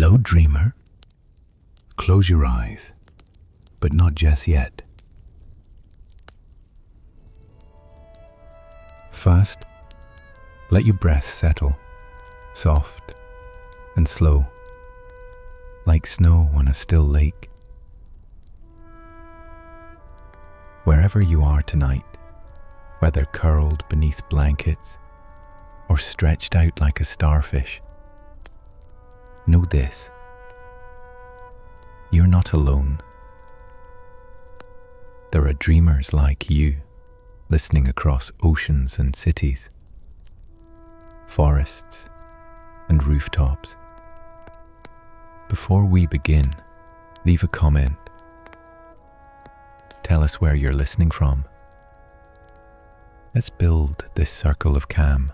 Hello, dreamer. Close your eyes, but not just yet. First, let your breath settle, soft and slow, like snow on a still lake. Wherever you are tonight, whether curled beneath blankets or stretched out like a starfish, know this: you're not alone. There are dreamers like you, listening across oceans and cities, forests and rooftops. Before we begin, leave a comment. Tell us where you're listening from. Let's build this circle of calm,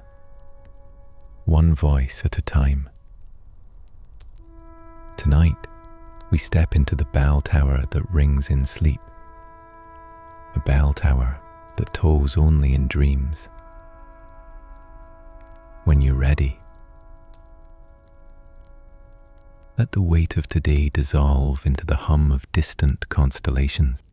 one voice at a time. Tonight, we step into the bell tower that rings in sleep, a bell tower that tolls only in dreams. When you're ready, let the weight of today dissolve into the hum of distant constellations.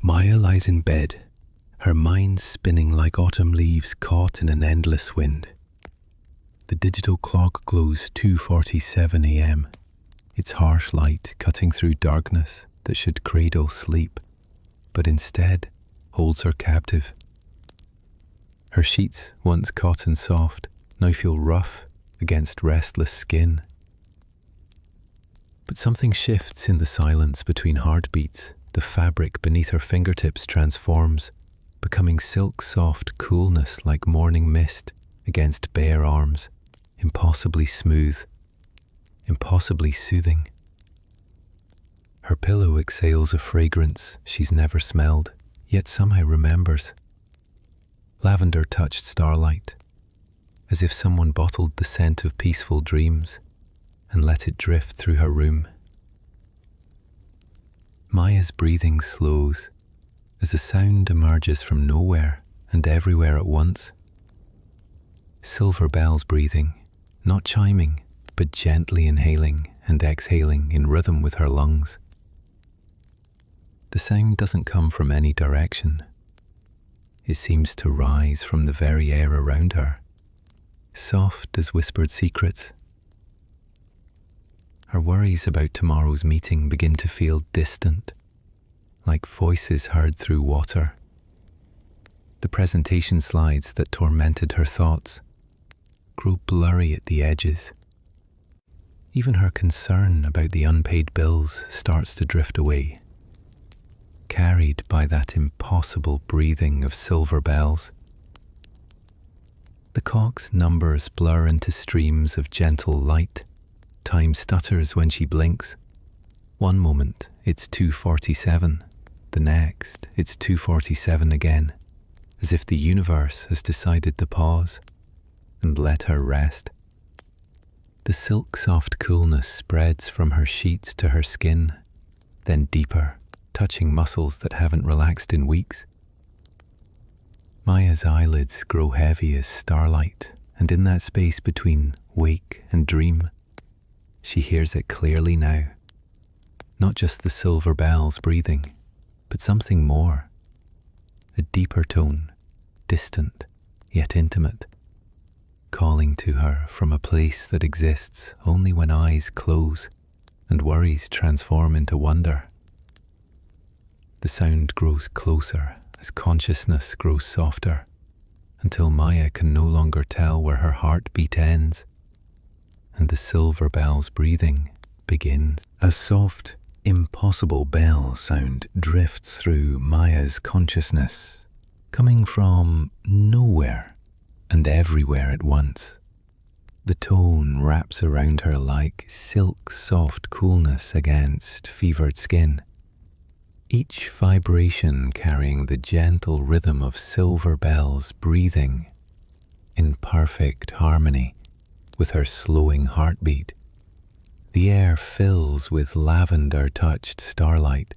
Maya lies in bed, her mind spinning like autumn leaves caught in an endless wind. The digital clock glows 2:47 a.m., its harsh light cutting through darkness that should cradle sleep, but instead holds her captive. Her sheets, once cotton soft, now feel rough against restless skin. But something shifts in the silence between heartbeats. The fabric beneath her fingertips transforms, becoming silk-soft coolness like morning mist against bare arms, impossibly smooth, impossibly soothing. Her pillow exhales a fragrance she's never smelled, yet somehow remembers. Lavender-touched starlight, as if someone bottled the scent of peaceful dreams and let it drift through her room. Maya's breathing slows as a sound emerges from nowhere and everywhere at once. Silver bells breathing, not chiming, but gently inhaling and exhaling in rhythm with her lungs. The sound doesn't come from any direction. It seems to rise from the very air around her, soft as whispered secrets. Her worries about tomorrow's meeting begin to feel distant, like voices heard through water. The presentation slides that tormented her thoughts grow blurry at the edges. Even her concern about the unpaid bills starts to drift away, carried by that impossible breathing of silver bells. The clock's numbers blur into streams of gentle light. Time stutters when she blinks. One moment, it's 2:47. The next, it's 2:47 again, as if the universe has decided to pause and let her rest. The silk-soft coolness spreads from her sheets to her skin, then deeper, touching muscles that haven't relaxed in weeks. Maya's eyelids grow heavy as starlight, and in that space between wake and dream, she hears it clearly now. Not just the silver bells breathing, but something more. A deeper tone, distant, yet intimate, calling to her from a place that exists only when eyes close and worries transform into wonder. The sound grows closer as consciousness grows softer, until Maya can no longer tell where her heartbeat ends and the silver bells breathing begins. A soft, impossible bell sound drifts through Maya's consciousness, coming from nowhere and everywhere at once. The tone wraps around her like silk-soft coolness against fevered skin, each vibration carrying the gentle rhythm of silver bells breathing in perfect harmony with her slowing heartbeat. The air fills with lavender-touched starlight,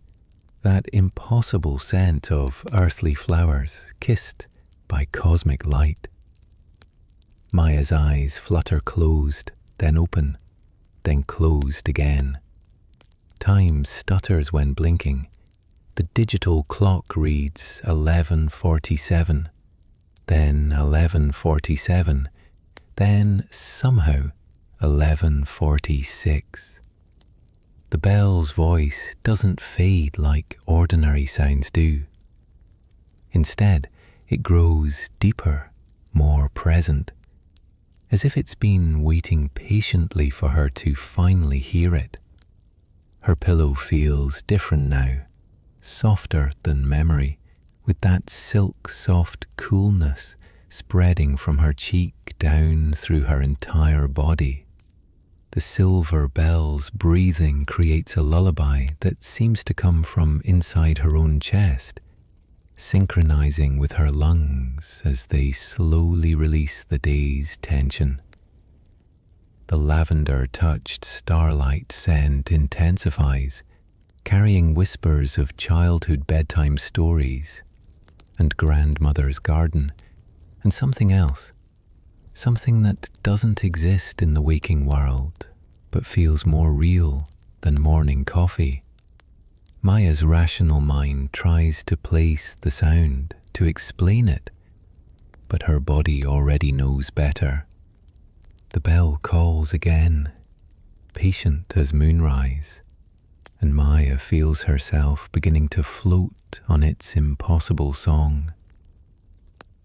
that impossible scent of earthly flowers kissed by cosmic light. Maya's eyes flutter closed, then open, then closed again. Time stutters when blinking. The digital clock reads 11:47, then 11:47, then somehow 11:46. The bell's voice doesn't fade like ordinary sounds do. Instead, it grows deeper, more present, as if it's been waiting patiently for her to finally hear it. Her pillow feels different now, softer than memory, with that silk-soft coolness spreading from her cheek down through her entire body. The silver bell's breathing creates a lullaby that seems to come from inside her own chest, synchronizing with her lungs as they slowly release the day's tension. The lavender-touched starlight scent intensifies, carrying whispers of childhood bedtime stories and grandmother's garden, and something else, something that doesn't exist in the waking world, but feels more real than morning coffee. Maya's rational mind tries to place the sound, to explain it, but her body already knows better. The bell calls again, patient as moonrise, and Maya feels herself beginning to float on its impossible song.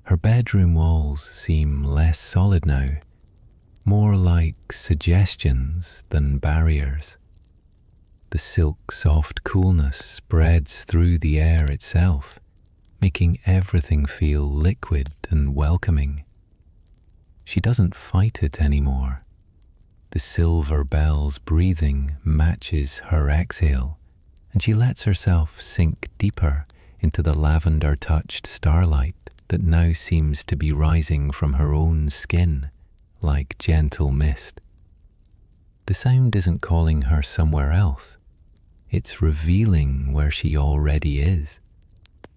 Her bedroom walls seem less solid now, more like suggestions than barriers. The silk-soft coolness spreads through the air itself, making everything feel liquid and welcoming. She doesn't fight it anymore. The silver bell's breathing matches her exhale, and she lets herself sink deeper into the lavender-touched starlight that now seems to be rising from her own skin like gentle mist. The sound isn't calling her somewhere else. It's revealing where she already is.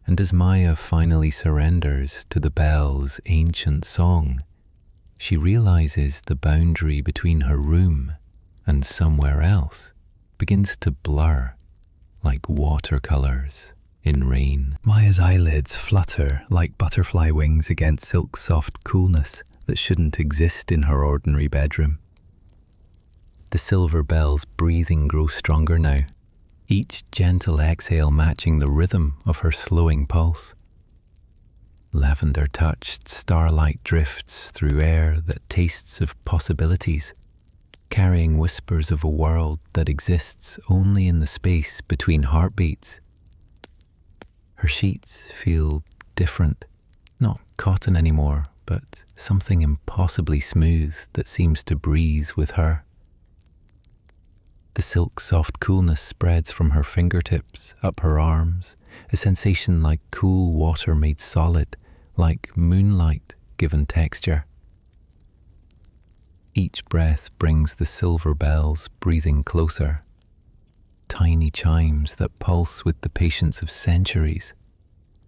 And as Maya finally surrenders to the bell's ancient song, she realizes the boundary between her room and somewhere else begins to blur like watercolors in rain. Maya's eyelids flutter like butterfly wings against silk-soft coolness that shouldn't exist in her ordinary bedroom. The silver bell's breathing grows stronger now, each gentle exhale matching the rhythm of her slowing pulse. Lavender-touched starlight drifts through air that tastes of possibilities, carrying whispers of a world that exists only in the space between heartbeats. Her sheets feel different, not cotton anymore, but something impossibly smooth that seems to breathe with her. The silk-soft coolness spreads from her fingertips up her arms, a sensation like cool water made solid, like moonlight given texture. Each breath brings the silver bells breathing closer, tiny chimes that pulse with the patience of centuries.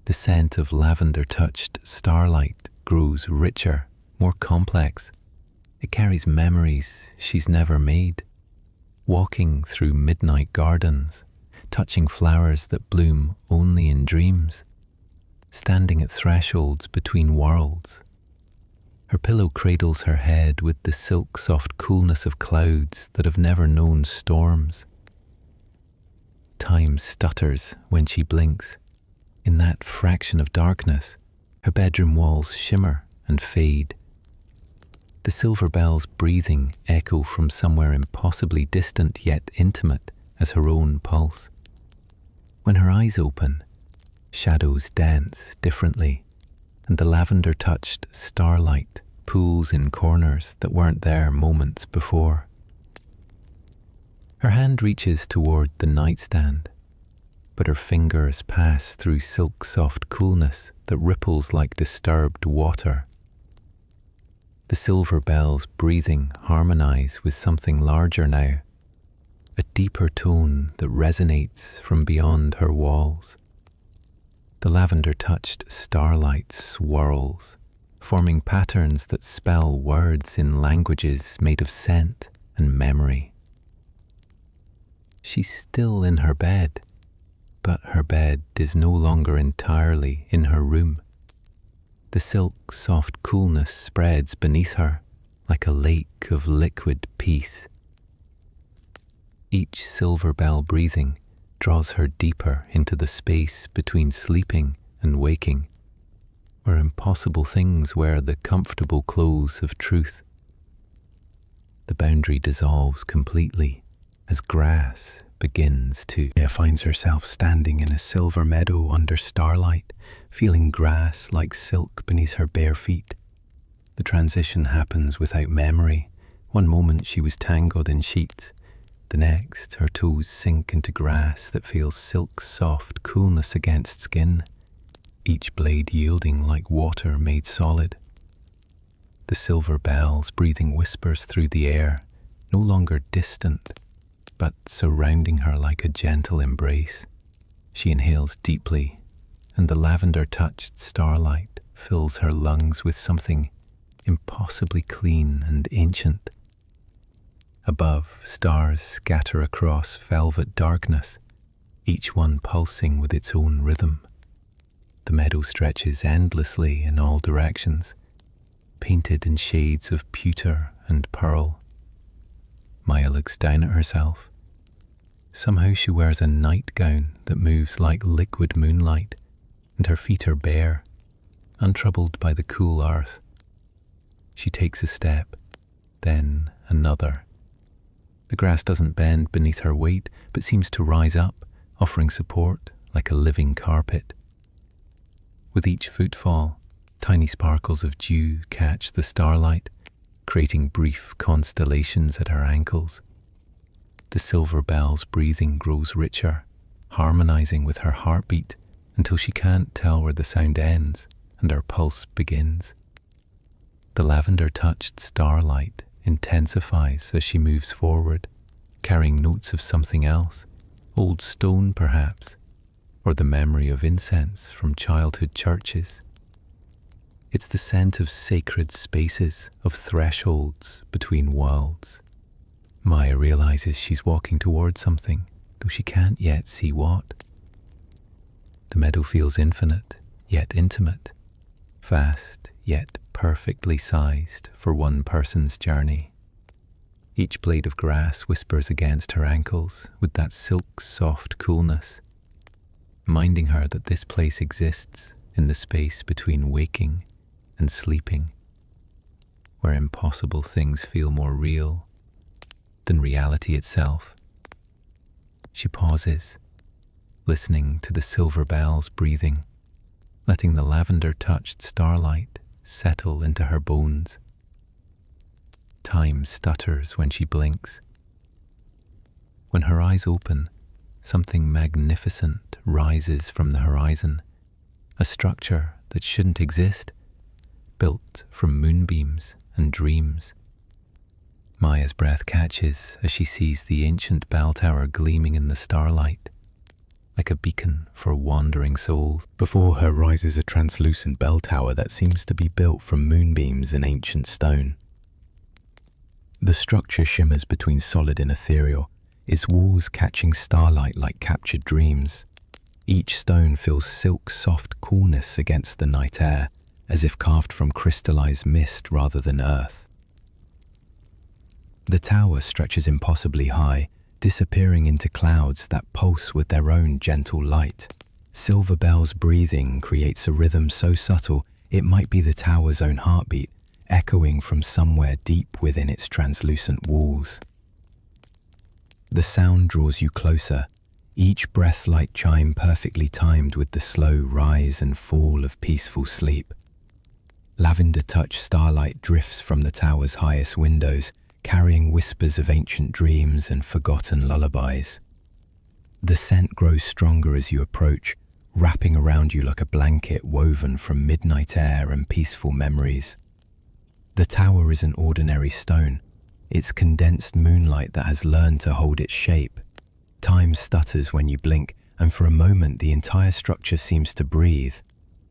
The scent of lavender-touched starlight grows richer, more complex. It carries memories she's never made, walking through midnight gardens, touching flowers that bloom only in dreams, standing at thresholds between worlds. Her pillow cradles her head with the silk-soft coolness of clouds that have never known storms. Time stutters when she blinks. In that fraction of darkness, her bedroom walls shimmer and fade. The silver bells breathing echo from somewhere impossibly distant yet intimate as her own pulse. When her eyes open, shadows dance differently, and the lavender-touched starlight pools in corners that weren't there moments before. Her hand reaches toward the nightstand, but her fingers pass through silk-soft coolness that ripples like disturbed water. The silver bells breathing harmonize with something larger now, a deeper tone that resonates from beyond her walls. The lavender-touched starlight swirls, forming patterns that spell words in languages made of scent and memory. She's still in her bed, but her bed is no longer entirely in her room. The silk soft coolness spreads beneath her like a lake of liquid peace. Each silver bell breathing draws her deeper into the space between sleeping and waking, where impossible things wear the comfortable clothes of truth. The boundary dissolves completely as grass begins to. Maya finds herself standing in a silver meadow under starlight, feeling grass like silk beneath her bare feet. The transition happens without memory. One moment she was tangled in sheets. The next, her toes sink into grass that feels silk's soft coolness against skin, each blade yielding like water made solid. The silver bells breathing whispers through the air, no longer distant, but surrounding her like a gentle embrace. She inhales deeply, and the lavender-touched starlight fills her lungs with something impossibly clean and ancient. Above, stars scatter across velvet darkness, each one pulsing with its own rhythm. The meadow stretches endlessly in all directions, painted in shades of pewter and pearl. Maya looks down at herself. Somehow she wears a nightgown that moves like liquid moonlight, and her feet are bare, untroubled by the cool earth. She takes a step, then another. The grass doesn't bend beneath her weight, but seems to rise up, offering support like a living carpet. With each footfall, tiny sparkles of dew catch the starlight, creating brief constellations at her ankles. The silver bell's breathing grows richer, harmonizing with her heartbeat until she can't tell where the sound ends and her pulse begins. The lavender-touched starlight intensifies as she moves forward, carrying notes of something else, old stone perhaps, or the memory of incense from childhood churches. It's the scent of sacred spaces, of thresholds between worlds. Maya realizes she's walking towards something, though she can't yet see what. The meadow feels infinite, yet intimate, vast, yet perfectly sized for one person's journey. Each blade of grass whispers against her ankles with that silk-soft coolness, reminding her that this place exists in the space between waking and sleeping, where impossible things feel more real than reality itself. She pauses, listening to the silver bells breathing, letting the lavender-touched starlight settle into her bones. Time stutters when she blinks. When her eyes open, something magnificent rises from the horizon, a structure that shouldn't exist, built from moonbeams and dreams. Maya's breath catches as she sees the ancient bell tower gleaming in the starlight, like a beacon for wandering souls. Before her rises a translucent bell tower that seems to be built from moonbeams and ancient stone. The structure shimmers between solid and ethereal, its walls catching starlight like captured dreams. Each stone feels silk-soft coolness against the night air, as if carved from crystallized mist rather than earth. The tower stretches impossibly high, disappearing into clouds that pulse with their own gentle light. Silver bells breathing creates a rhythm so subtle it might be the tower's own heartbeat, echoing from somewhere deep within its translucent walls. The sound draws you closer, each breath like chime perfectly timed with the slow rise and fall of peaceful sleep. Lavender-touched starlight drifts from the tower's highest windows, carrying whispers of ancient dreams and forgotten lullabies. The scent grows stronger as you approach, wrapping around you like a blanket woven from midnight air and peaceful memories. The tower isn't ordinary stone. It's condensed moonlight that has learned to hold its shape. Time stutters when you blink, and for a moment the entire structure seems to breathe.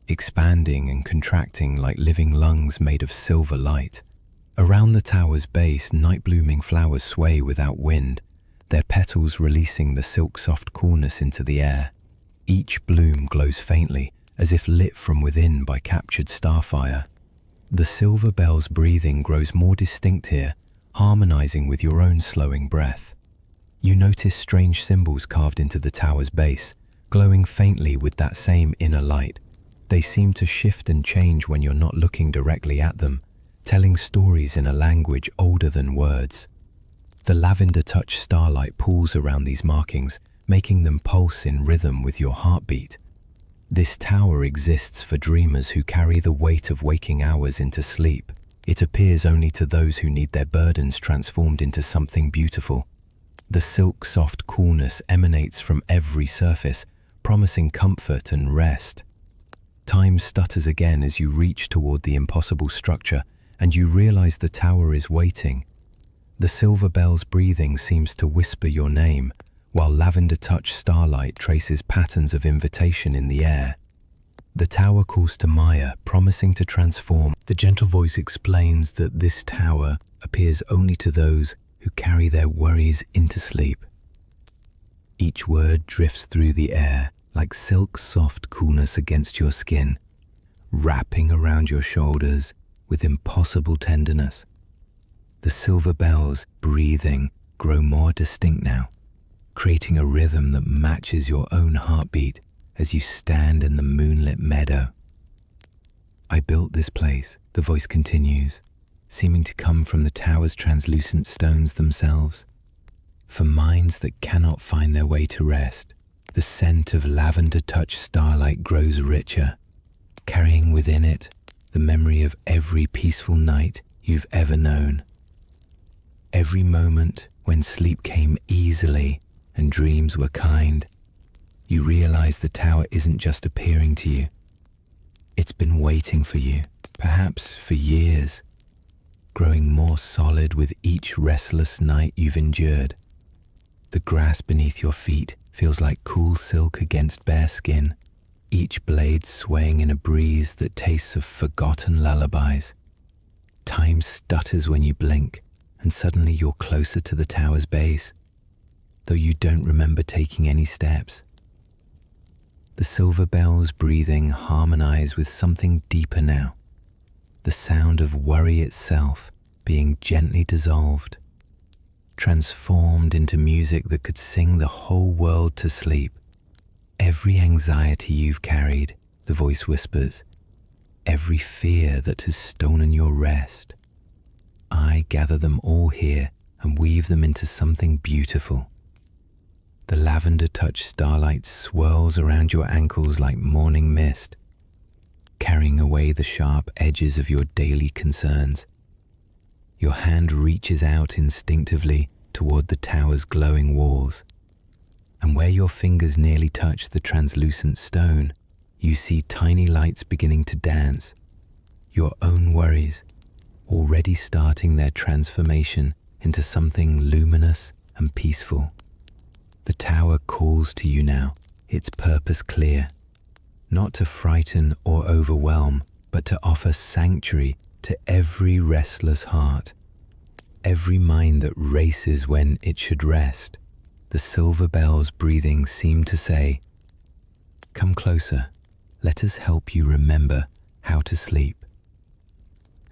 expanding and contracting like living lungs made of silver light. Around the tower's base, night-blooming flowers sway without wind, their petals releasing the silk-soft coolness into the air. Each bloom glows faintly, as if lit from within by captured starfire. The silver bell's breathing grows more distinct here, harmonizing with your own slowing breath. You notice strange symbols carved into the tower's base, glowing faintly with that same inner light. They seem to shift and change when you're not looking directly at them, telling stories in a language older than words. The lavender-touched starlight pools around these markings, making them pulse in rhythm with your heartbeat. This tower exists for dreamers who carry the weight of waking hours into sleep. It appears only to those who need their burdens transformed into something beautiful. The silk-soft coolness emanates from every surface, promising comfort and rest. Time stutters again as you reach toward the impossible structure, and you realize the tower is waiting. The silver bell's breathing seems to whisper your name, while lavender-touched starlight traces patterns of invitation in the air. The tower calls to Maya, promising to transform. The gentle voice explains that this tower appears only to those who carry their worries into sleep. Each word drifts through the air like silk-soft coolness against your skin, wrapping around your shoulders with impossible tenderness. The silver bells, breathing, grow more distinct now, creating a rhythm that matches your own heartbeat as you stand in the moonlit meadow. I built this place, the voice continues, seeming to come from the tower's translucent stones themselves. For minds that cannot find their way to rest, the scent of lavender-touched starlight grows richer, carrying within it the memory of every peaceful night you've ever known. Every moment when sleep came easily and dreams were kind. You realize the tower isn't just appearing to you. It's been waiting for you, perhaps for years, growing more solid with each restless night you've endured. The grass beneath your feet feels like cool silk against bare skin, each blade swaying in a breeze that tastes of forgotten lullabies. Time stutters when you blink, and suddenly you're closer to the tower's base, though you don't remember taking any steps. The silver bells breathing harmonize with something deeper now, the sound of worry itself being gently dissolved, transformed into music that could sing the whole world to sleep. Every anxiety you've carried, the voice whispers, every fear that has stolen your rest, I gather them all here and weave them into something beautiful. The lavender-touched starlight swirls around your ankles like morning mist, carrying away the sharp edges of your daily concerns. Your hand reaches out instinctively toward the tower's glowing walls, and where your fingers nearly touch the translucent stone, you see tiny lights beginning to dance, your own worries already starting their transformation into something luminous and peaceful. The tower calls to you now, its purpose clear, not to frighten or overwhelm, but to offer sanctuary to every restless heart, every mind that races when it should rest. The silver bells breathing seem to say, "Come closer, let us help you remember how to sleep."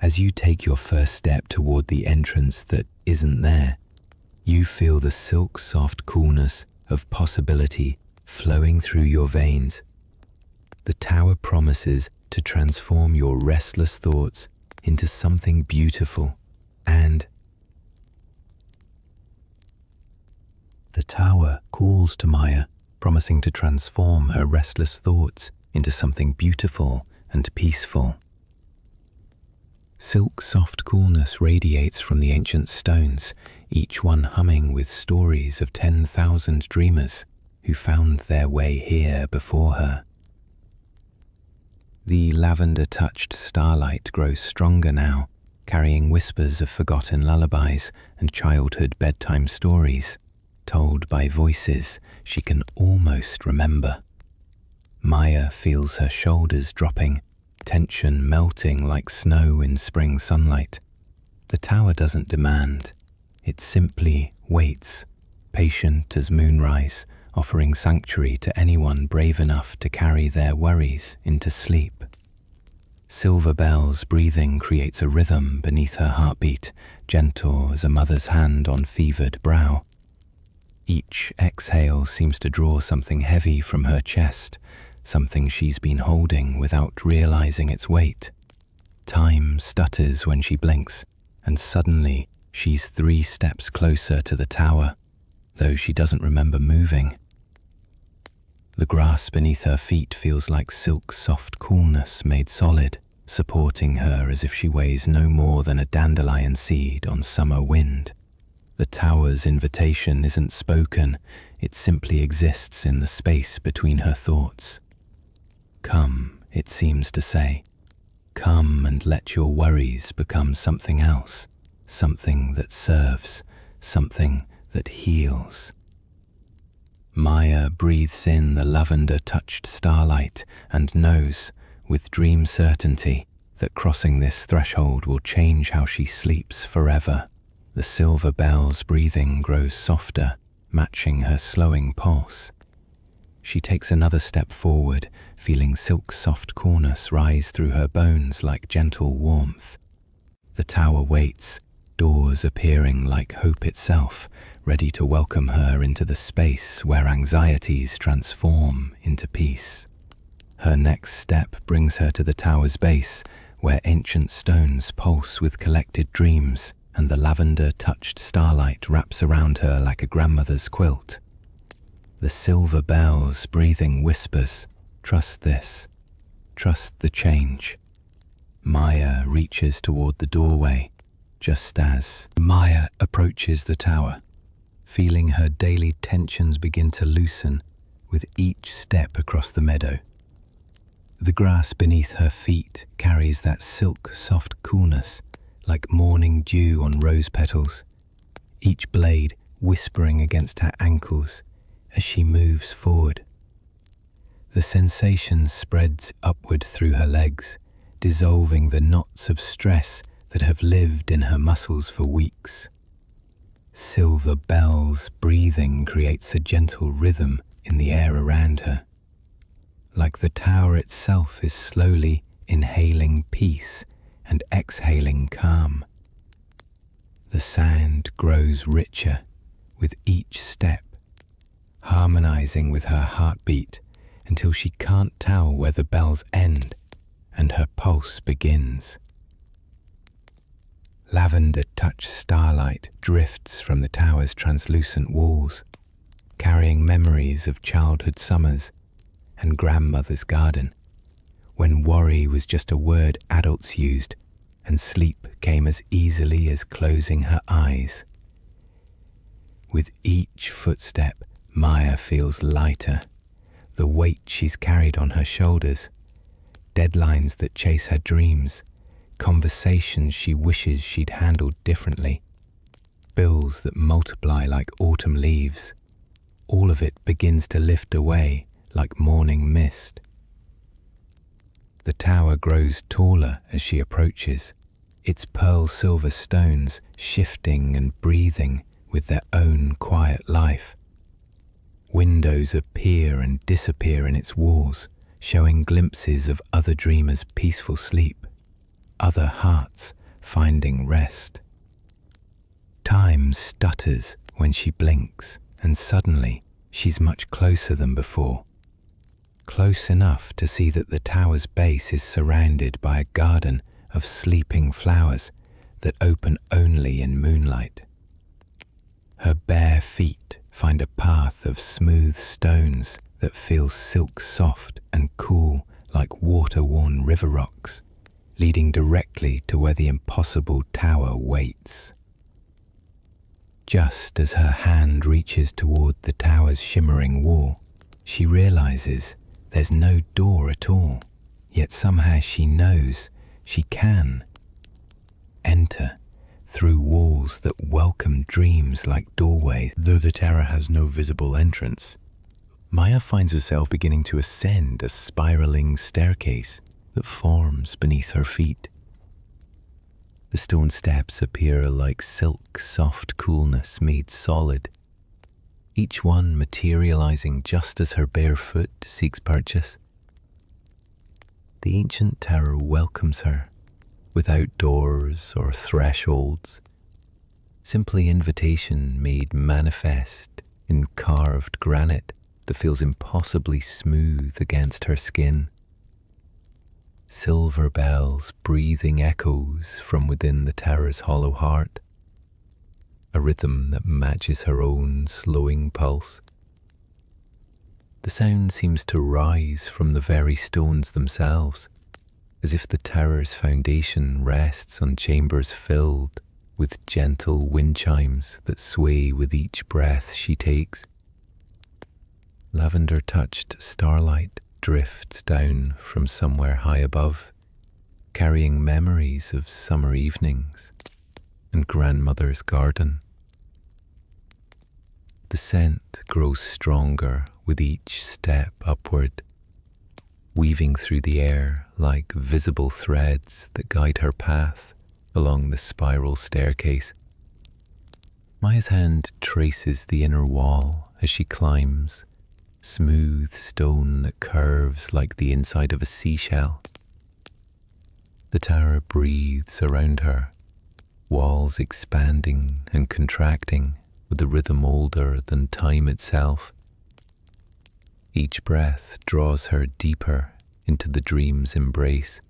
As you take your first step toward the entrance that isn't there, you feel the silk-soft coolness of possibility flowing through your veins. The tower promises to transform your restless thoughts into something beautiful, and the tower calls to Maya, promising to transform her restless thoughts into something beautiful and peaceful. Silk-soft coolness radiates from the ancient stones, each one humming with stories of 10,000 dreamers who found their way here before her. The lavender-touched starlight grows stronger now, carrying whispers of forgotten lullabies and childhood bedtime stories, told by voices she can almost remember. Maya feels her shoulders dropping, tension melting like snow in spring sunlight. The tower doesn't demand. It simply waits, patient as moonrise, offering sanctuary to anyone brave enough to carry their worries into sleep. Silver bells breathing creates a rhythm beneath her heartbeat, gentle as a mother's hand on fevered brow. Each exhale seems to draw something heavy from her chest, something she's been holding without realizing its weight. Time stutters when she blinks, and suddenly she's 3 steps closer to the tower, though she doesn't remember moving. The grass beneath her feet feels like silk's soft coolness made solid, supporting her as if she weighs no more than a dandelion seed on summer wind. The tower's invitation isn't spoken, it simply exists in the space between her thoughts. Come, it seems to say. Come and let your worries become something else, something that serves, something that heals. Maya breathes in the lavender-touched starlight and knows, with dream certainty, that crossing this threshold will change how she sleeps forever. The silver bell's breathing grows softer, matching her slowing pulse. She takes another step forward, feeling silk's soft coolness rise through her bones like gentle warmth. The tower waits, doors appearing like hope itself, ready to welcome her into the space where anxieties transform into peace. Her next step brings her to the tower's base, where ancient stones pulse with collected dreams, and the lavender-touched starlight wraps around her like a grandmother's quilt. The silver bells breathing whispers, "Trust this, trust the change." Maya reaches toward the doorway, just as Maya approaches the tower, feeling her daily tensions begin to loosen with each step across the meadow. The grass beneath her feet carries that silk soft coolness, like morning dew on rose petals, each blade whispering against her ankles as she moves forward. The sensation spreads upward through her legs, dissolving the knots of stress that have lived in her muscles for weeks. Silver bells breathing creates a gentle rhythm in the air around her, like the tower itself is slowly inhaling peace and exhaling calm. The sound grows richer with each step, harmonizing with her heartbeat until she can't tell where the bells end and her pulse begins. Lavender-touched starlight drifts from the tower's translucent walls, carrying memories of childhood summers and grandmother's garden, when worry was just a word adults used and sleep came as easily as closing her eyes. With each footstep, Maya feels lighter, the weight she's carried on her shoulders, deadlines that chase her dreams, conversations she wishes she'd handled differently, bills that multiply like autumn leaves. All of it begins to lift away like morning mist. The tower grows taller as she approaches, its pearl-silver stones shifting and breathing with their own quiet life. Windows appear and disappear in its walls, showing glimpses of other dreamers' peaceful sleep, other hearts finding rest. Time stutters when she blinks, and suddenly she's much closer than before. Close enough to see that the tower's base is surrounded by a garden of sleeping flowers that open only in moonlight. Her bare feet find a path of smooth stones that feels silk soft and cool like water-worn river rocks, leading directly to where the impossible tower waits. Just as her hand reaches toward the tower's shimmering wall, she realizes there's no door at all, yet somehow she knows she can enter through walls that welcome dreams like doorways. Though the tower has no visible entrance, Maya finds herself beginning to ascend a spiraling staircase that forms beneath her feet. The stone steps appear like silk, soft coolness made solid, each one materializing just as her bare foot seeks purchase. The ancient tower welcomes her, without doors or thresholds, simply invitation made manifest in carved granite that feels impossibly smooth against her skin. Silver bells breathing echoes from within the tower's hollow heart, a rhythm that matches her own slowing pulse. The sound seems to rise from the very stones themselves, as if the tower's foundation rests on chambers filled with gentle wind chimes that sway with each breath she takes. Lavender-touched starlight drifts down from somewhere high above, carrying memories of summer evenings and grandmother's garden. The scent grows stronger with each step upward, weaving through the air like visible threads that guide her path along the spiral staircase. Maya's hand traces the inner wall as she climbs, smooth stone that curves like the inside of a seashell. The tower breathes around her, walls expanding and contracting with a rhythm older than time itself. Each breath draws her deeper into the dream's embrace.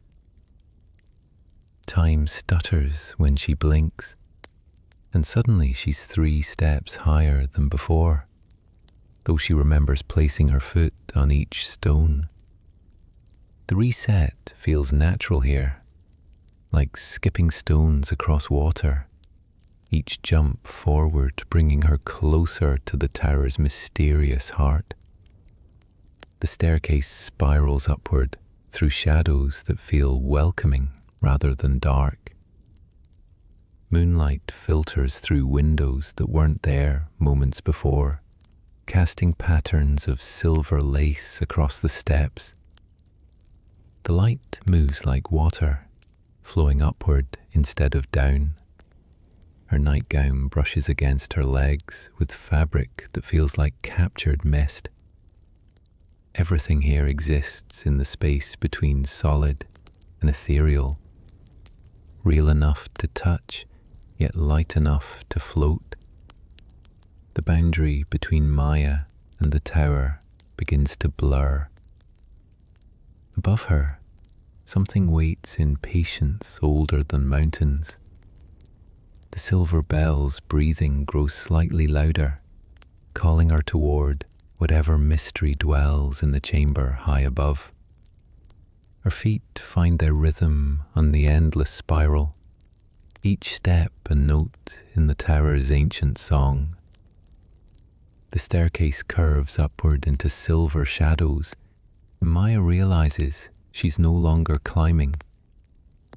Time stutters when she blinks, and suddenly she's 3 steps higher than before, though she remembers placing her foot on each stone. The reset feels natural here, like skipping stones across water, each jump forward bringing her closer to the tower's mysterious heart. The staircase spirals upward through shadows that feel welcoming rather than dark. Moonlight filters through windows that weren't there moments before, casting patterns of silver lace across the steps. The light moves like water, flowing upward instead of down. Her nightgown brushes against her legs with fabric that feels like captured mist. Everything here exists in the space between solid and ethereal, real enough to touch, yet light enough to float. The boundary between Maya and the tower begins to blur. Above her, something waits in patience older than mountains. The silver bells breathing grows slightly louder, calling her toward whatever mystery dwells in the chamber high above. Her feet find their rhythm on the endless spiral, each step a note in the tower's ancient song. The staircase curves upward into silver shadows, and Maya realizes she's no longer climbing.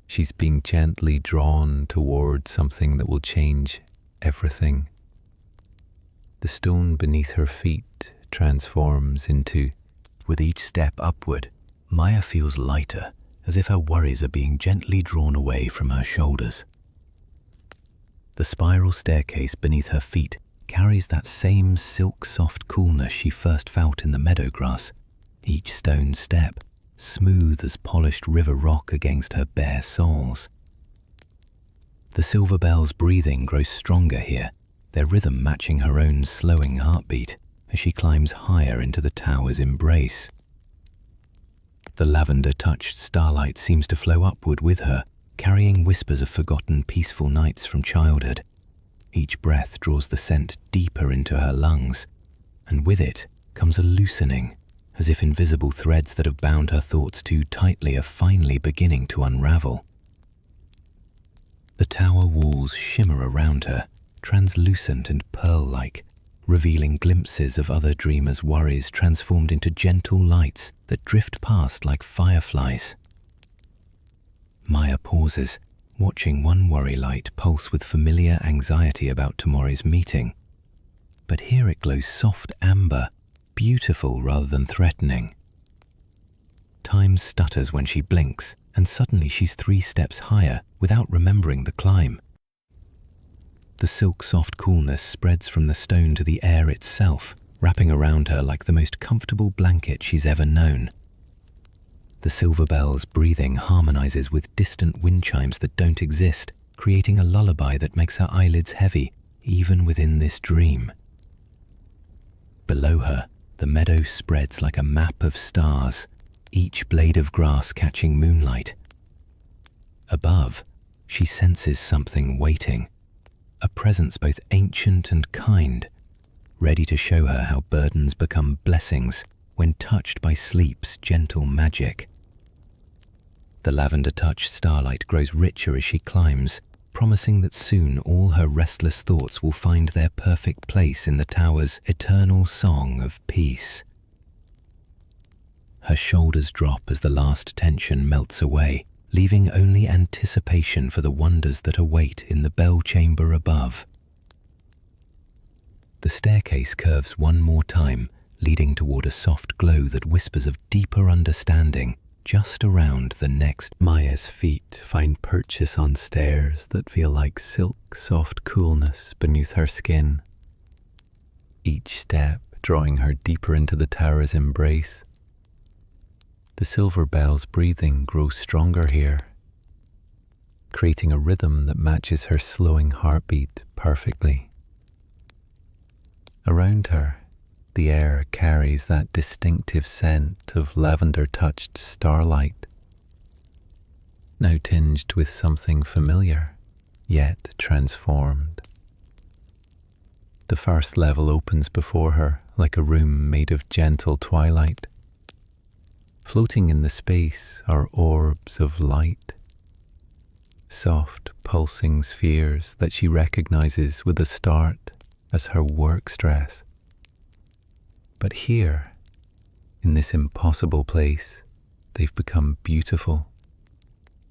She's being gently drawn toward something that will change everything. The stone beneath her feet transforms into, with each step upward, Maya feels lighter, as if her worries are being gently drawn away from her shoulders. The spiral staircase beneath her feet carries that same silk-soft coolness she first felt in the meadow grass, each stone step smooth as polished river rock against her bare soles. The silver bells' breathing grows stronger here, their rhythm matching her own slowing heartbeat as she climbs higher into the tower's embrace. The lavender-touched starlight seems to flow upward with her, carrying whispers of forgotten peaceful nights from childhood. Each breath draws the scent deeper into her lungs, and with it comes a loosening, as if invisible threads that have bound her thoughts too tightly are finally beginning to unravel. The tower walls shimmer around her, translucent and pearl-like, revealing glimpses of other dreamers' worries transformed into gentle lights that drift past like fireflies. Maya pauses, watching one worry light pulse with familiar anxiety about tomorrow's meeting. But here it glows soft amber, beautiful rather than threatening. Time stutters when she blinks, and suddenly she's 3 steps higher without remembering the climb. The silk-soft coolness spreads from the stone to the air itself, wrapping around her like the most comfortable blanket she's ever known. The silver bell's breathing harmonizes with distant wind chimes that don't exist, creating a lullaby that makes her eyelids heavy, even within this dream. Below her, the meadow spreads like a map of stars, each blade of grass catching moonlight. Above, she senses something waiting, a presence both ancient and kind, ready to show her how burdens become blessings when touched by sleep's gentle magic. The lavender-touched starlight grows richer as she climbs, promising that soon all her restless thoughts will find their perfect place in the tower's eternal song of peace. Her shoulders drop as the last tension melts away, leaving only anticipation for the wonders that await in the bell chamber above. The staircase curves one more time, leading toward a soft glow that whispers of deeper understanding just around the next. Maya's feet find purchase on stairs that feel like silk-soft coolness beneath her skin, each step drawing her deeper into the tower's embrace. The silver bell's breathing grows stronger here, creating a rhythm that matches her slowing heartbeat perfectly. Around her, the air carries that distinctive scent of lavender-touched starlight, now tinged with something familiar, yet transformed. The first level opens before her like a room made of gentle twilight. Floating in the space are orbs of light, soft, pulsing spheres that she recognizes with a start as her work stress. But here, in this impossible place, they've become beautiful.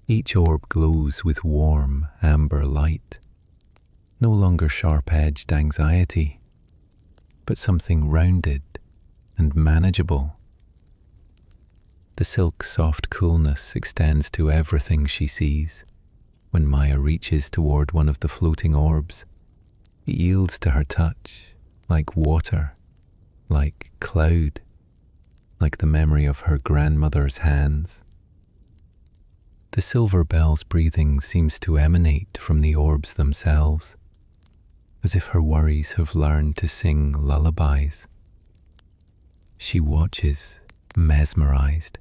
Each orb glows with warm, amber light, no longer sharp-edged anxiety, but something rounded and manageable. The silk-soft coolness extends to everything she sees. When Maya reaches toward one of the floating orbs, it yields to her touch, like water, like cloud, like the memory of her grandmother's hands. The silver bell's breathing seems to emanate from the orbs themselves, as if her worries have learned to sing lullabies. She watches, mesmerized,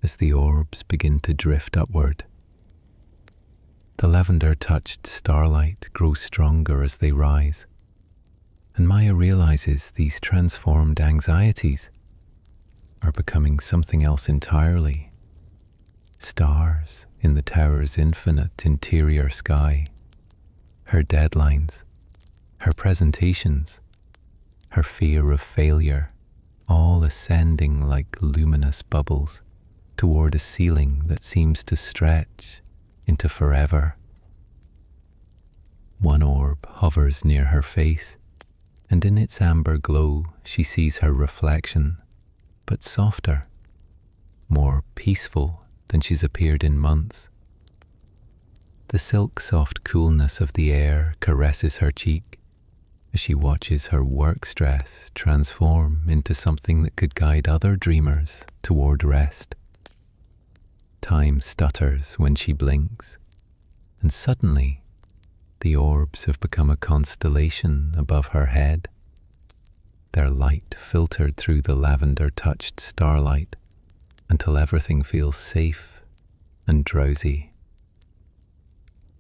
as the orbs begin to drift upward. The lavender-touched starlight grows stronger as they rise, and Maya realizes these transformed anxieties are becoming something else entirely. Stars in the tower's infinite interior sky, her deadlines, her presentations, her fear of failure, all ascending like luminous bubbles toward a ceiling that seems to stretch into forever. One orb hovers near her face, and in its amber glow she sees her reflection, but softer, more peaceful than she's appeared in months. The silk-soft coolness of the air caresses her cheek as she watches her work stress transform into something that could guide other dreamers toward rest. Time stutters when she blinks, and suddenly the orbs have become a constellation above her head, their light filtered through the lavender-touched starlight until everything feels safe and drowsy.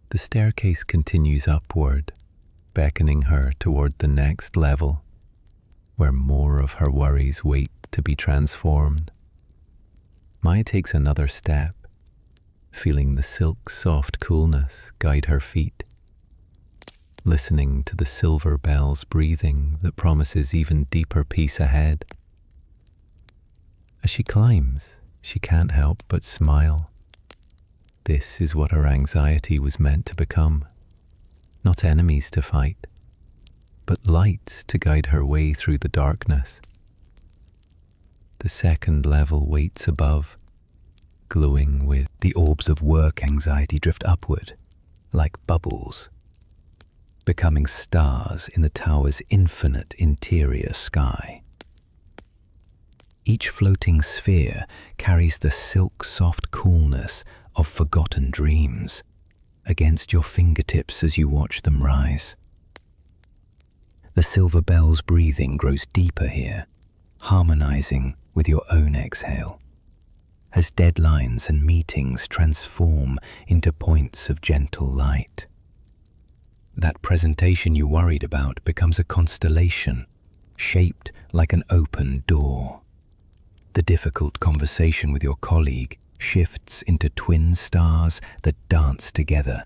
The staircase continues upward, beckoning her toward the next level, where more of her worries wait to be transformed. Maya takes another step, feeling the silk-soft coolness guide her feet, listening to the silver bell's breathing that promises even deeper peace ahead. As she climbs, she can't help but smile. This is what her anxiety was meant to become. Not enemies to fight, but lights to guide her way through the darkness. The second level waits above, glowing with the orbs of work anxiety drift upward, like bubbles, becoming stars in the tower's infinite interior sky. Each floating sphere carries the silk-soft coolness of forgotten dreams against your fingertips as you watch them rise. The silver bell's breathing grows deeper here, harmonizing with your own exhale, as deadlines and meetings transform into points of gentle light. That presentation you worried about becomes a constellation, shaped like an open door. The difficult conversation with your colleague shifts into twin stars that dance together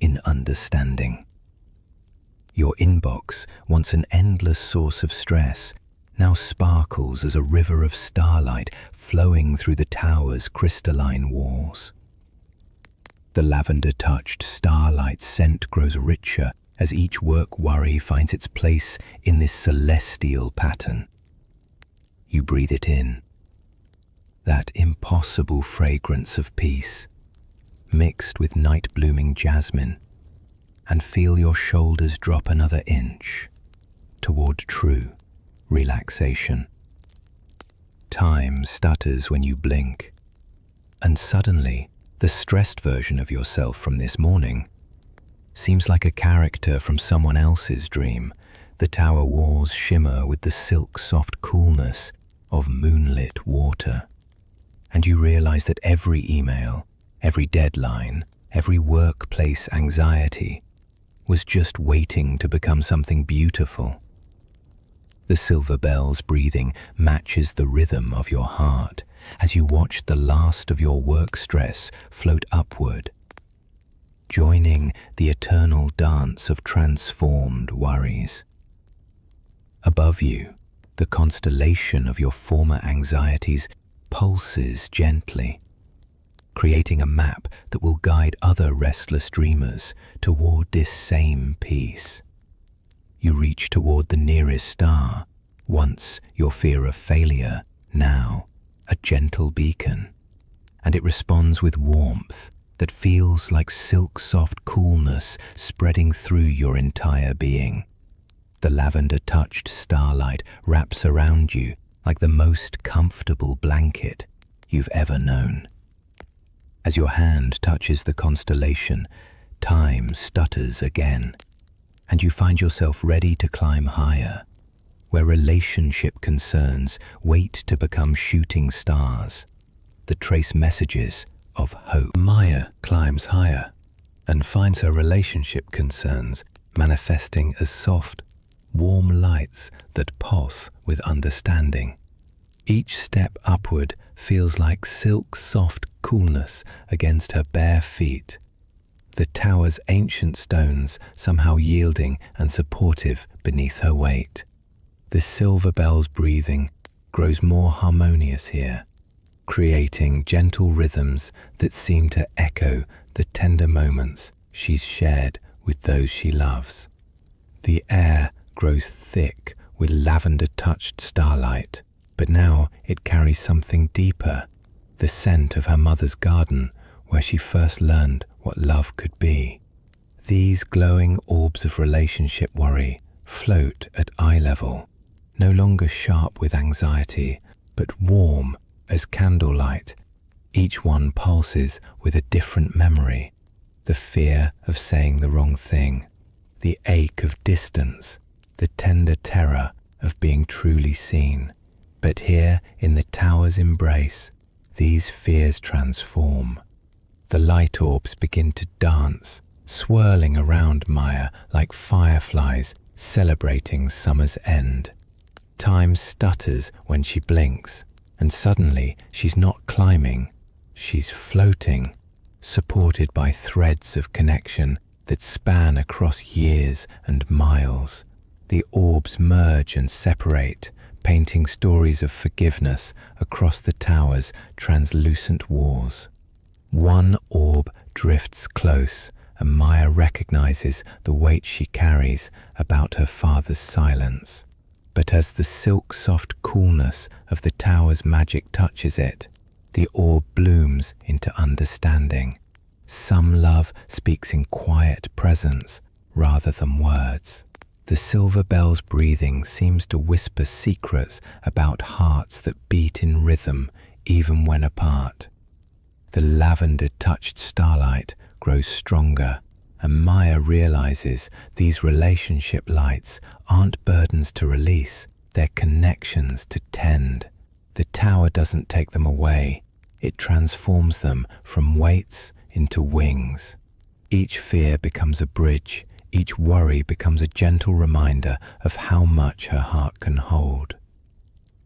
in understanding. Your inbox, once an endless source of stress, now sparkles as a river of starlight flowing through the tower's crystalline walls. The lavender-touched starlight scent grows richer as each work worry finds its place in this celestial pattern. You breathe it in, that impossible fragrance of peace, mixed with night-blooming jasmine, and feel your shoulders drop another inch toward true relaxation. Time stutters when you blink, and suddenly the stressed version of yourself from this morning seems like a character from someone else's dream. The tower walls shimmer with the silk-soft coolness of moonlit water, and you realize that every email, every deadline, every workplace anxiety was just waiting to become something beautiful. The silver bell's breathing matches the rhythm of your heart as you watch the last of your work stress float upward, joining the eternal dance of transformed worries. Above you, the constellation of your former anxieties pulses gently, creating a map that will guide other restless dreamers toward this same peace. You reach toward the nearest star, once your fear of failure, now a gentle beacon, and it responds with warmth that feels like silk-soft coolness spreading through your entire being. The lavender-touched starlight wraps around you like the most comfortable blanket you've ever known. As your hand touches the constellation, time stutters again, and you find yourself ready to climb higher, where relationship concerns wait to become shooting stars that trace messages of hope. Maya climbs higher and finds her relationship concerns manifesting as soft, warm lights that pulse with understanding. Each step upward feels like silk-soft coolness against her bare feet, the tower's ancient stones somehow yielding and supportive beneath her weight. The silver bell's breathing grows more harmonious here, creating gentle rhythms that seem to echo the tender moments she's shared with those she loves. The air grows thick with lavender-touched starlight, but now it carries something deeper, the scent of her mother's garden where she first learned what love could be. These glowing orbs of relationship worry float at eye level, no longer sharp with anxiety, but warm as candlelight. Each one pulses with a different memory, the fear of saying the wrong thing, the ache of distance, the tender terror of being truly seen. But here in the tower's embrace, these fears transform. The light orbs begin to dance, swirling around Maya like fireflies celebrating summer's end. Time stutters when she blinks, and suddenly she's not climbing, she's floating, supported by threads of connection that span across years and miles. The orbs merge and separate, painting stories of forgiveness across the tower's translucent walls. One orb drifts close, and Maya recognizes the weight she carries about her father's silence. But as the silk-soft coolness of the tower's magic touches it, the orb blooms into understanding. Some love speaks in quiet presence rather than words. The silver bell's breathing seems to whisper secrets about hearts that beat in rhythm even when apart. The lavender-touched starlight grows stronger, and Maya realizes these relationship lights aren't burdens to release, they're connections to tend. The tower doesn't take them away, it transforms them from weights into wings. Each fear becomes a bridge, each worry becomes a gentle reminder of how much her heart can hold.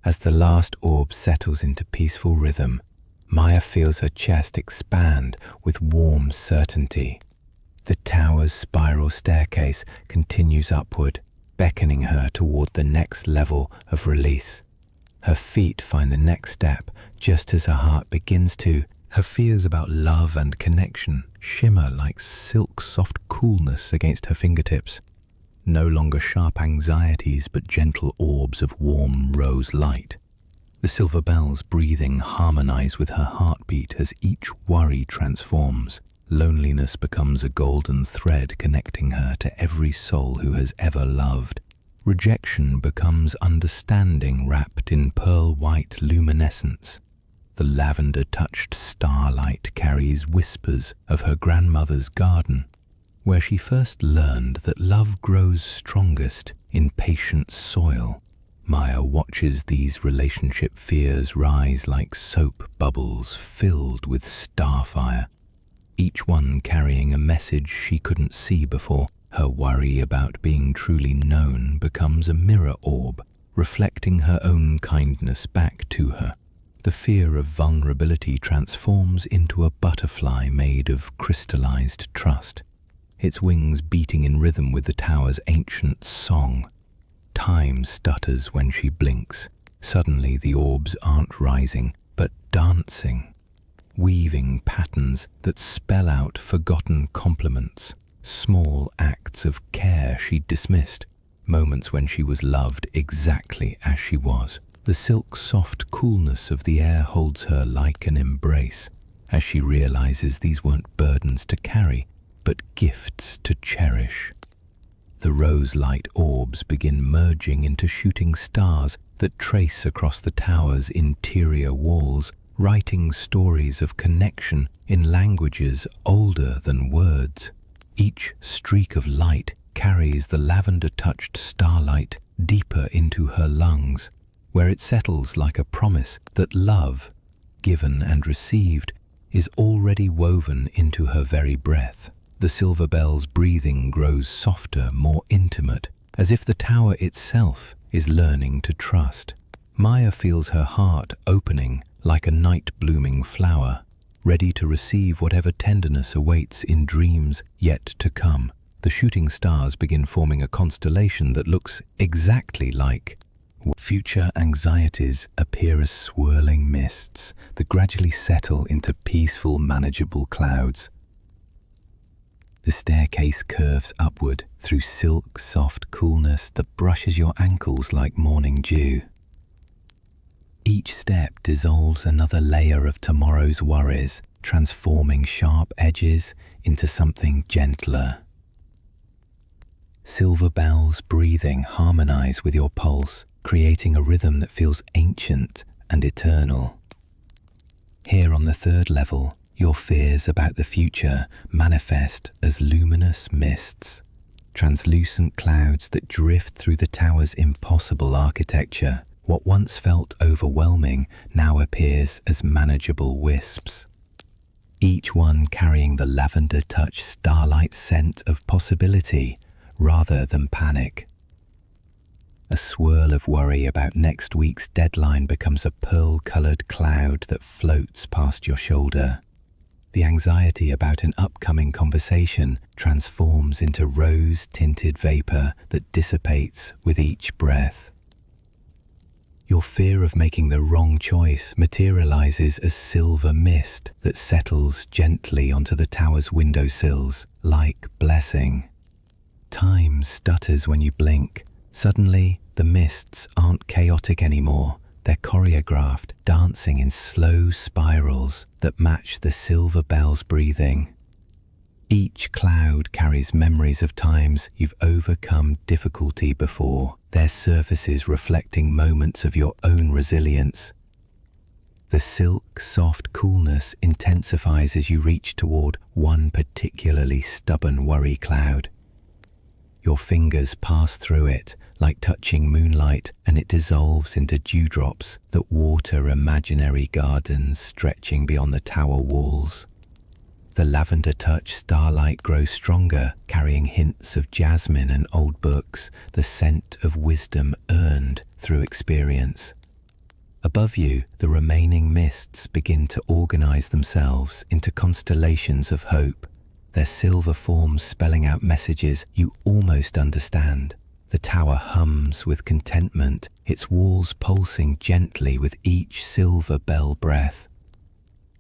As the last orb settles into peaceful rhythm, Maya feels her chest expand with warm certainty. The tower's spiral staircase continues upward, beckoning her toward the next level of release. Her feet find the next step just as her heart begins to. Her fears about love and connection shimmer like silk-soft coolness against her fingertips. No longer sharp anxieties, but gentle orbs of warm rose light. The silver bells breathing harmonize with her heartbeat as each worry transforms. Loneliness becomes a golden thread connecting her to every soul who has ever loved. Rejection becomes understanding wrapped in pearl-white luminescence. The lavender-touched starlight carries whispers of her grandmother's garden, where she first learned that love grows strongest in patient soil. Maya watches these relationship fears rise like soap bubbles filled with starfire, each one carrying a message she couldn't see before. Her worry about being truly known becomes a mirror orb, reflecting her own kindness back to her. The fear of vulnerability transforms into a butterfly made of crystallized trust, its wings beating in rhythm with the tower's ancient song. Time stutters when she blinks. Suddenly the orbs aren't rising, but dancing, weaving patterns that spell out forgotten compliments, small acts of care she'd dismissed, moments when she was loved exactly as she was. The silk-soft coolness of the air holds her like an embrace, as she realizes these weren't burdens to carry, but gifts to cherish. The rose-light orbs begin merging into shooting stars that trace across the tower's interior walls, writing stories of connection in languages older than words. Each streak of light carries the lavender-touched starlight deeper into her lungs, where it settles like a promise that love, given and received, is already woven into her very breath. The silver bell's breathing grows softer, more intimate, as if the tower itself is learning to trust. Maya feels her heart opening like a night-blooming flower, ready to receive whatever tenderness awaits in dreams yet to come. The shooting stars begin forming a constellation that looks exactly like future anxieties appear as swirling mists that gradually settle into peaceful, manageable clouds. The staircase curves upward through silk-soft coolness that brushes your ankles like morning dew. Each step dissolves another layer of tomorrow's worries, transforming sharp edges into something gentler. Silver bells breathing harmonize with your pulse, creating a rhythm that feels ancient and eternal. Here on the third level, your fears about the future manifest as luminous mists, translucent clouds that drift through the tower's impossible architecture. What once felt overwhelming now appears as manageable wisps, each one carrying the lavender-touched starlight scent of possibility rather than panic. A swirl of worry about next week's deadline becomes a pearl-colored cloud that floats past your shoulder. The anxiety about an upcoming conversation transforms into rose-tinted vapor that dissipates with each breath. Your fear of making the wrong choice materializes as silver mist that settles gently onto the tower's windowsills like blessing. Time stutters when you blink. Suddenly, The mists aren't chaotic anymore. They're choreographed, dancing in slow spirals that match the silver bell's breathing. Each cloud carries memories of times you've overcome difficulty before, their surfaces reflecting moments of your own resilience. The silk, soft coolness intensifies as you reach toward one particularly stubborn worry cloud. Your fingers pass through it like touching moonlight, and it dissolves into dewdrops that water imaginary gardens stretching beyond the tower walls. The lavender touch starlight grows stronger, carrying hints of jasmine and old books, the scent of wisdom earned through experience. Above you, the remaining mists begin to organize themselves into constellations of hope, their silver forms spelling out messages you almost understand. The tower hums with contentment, its walls pulsing gently with each silver bell breath.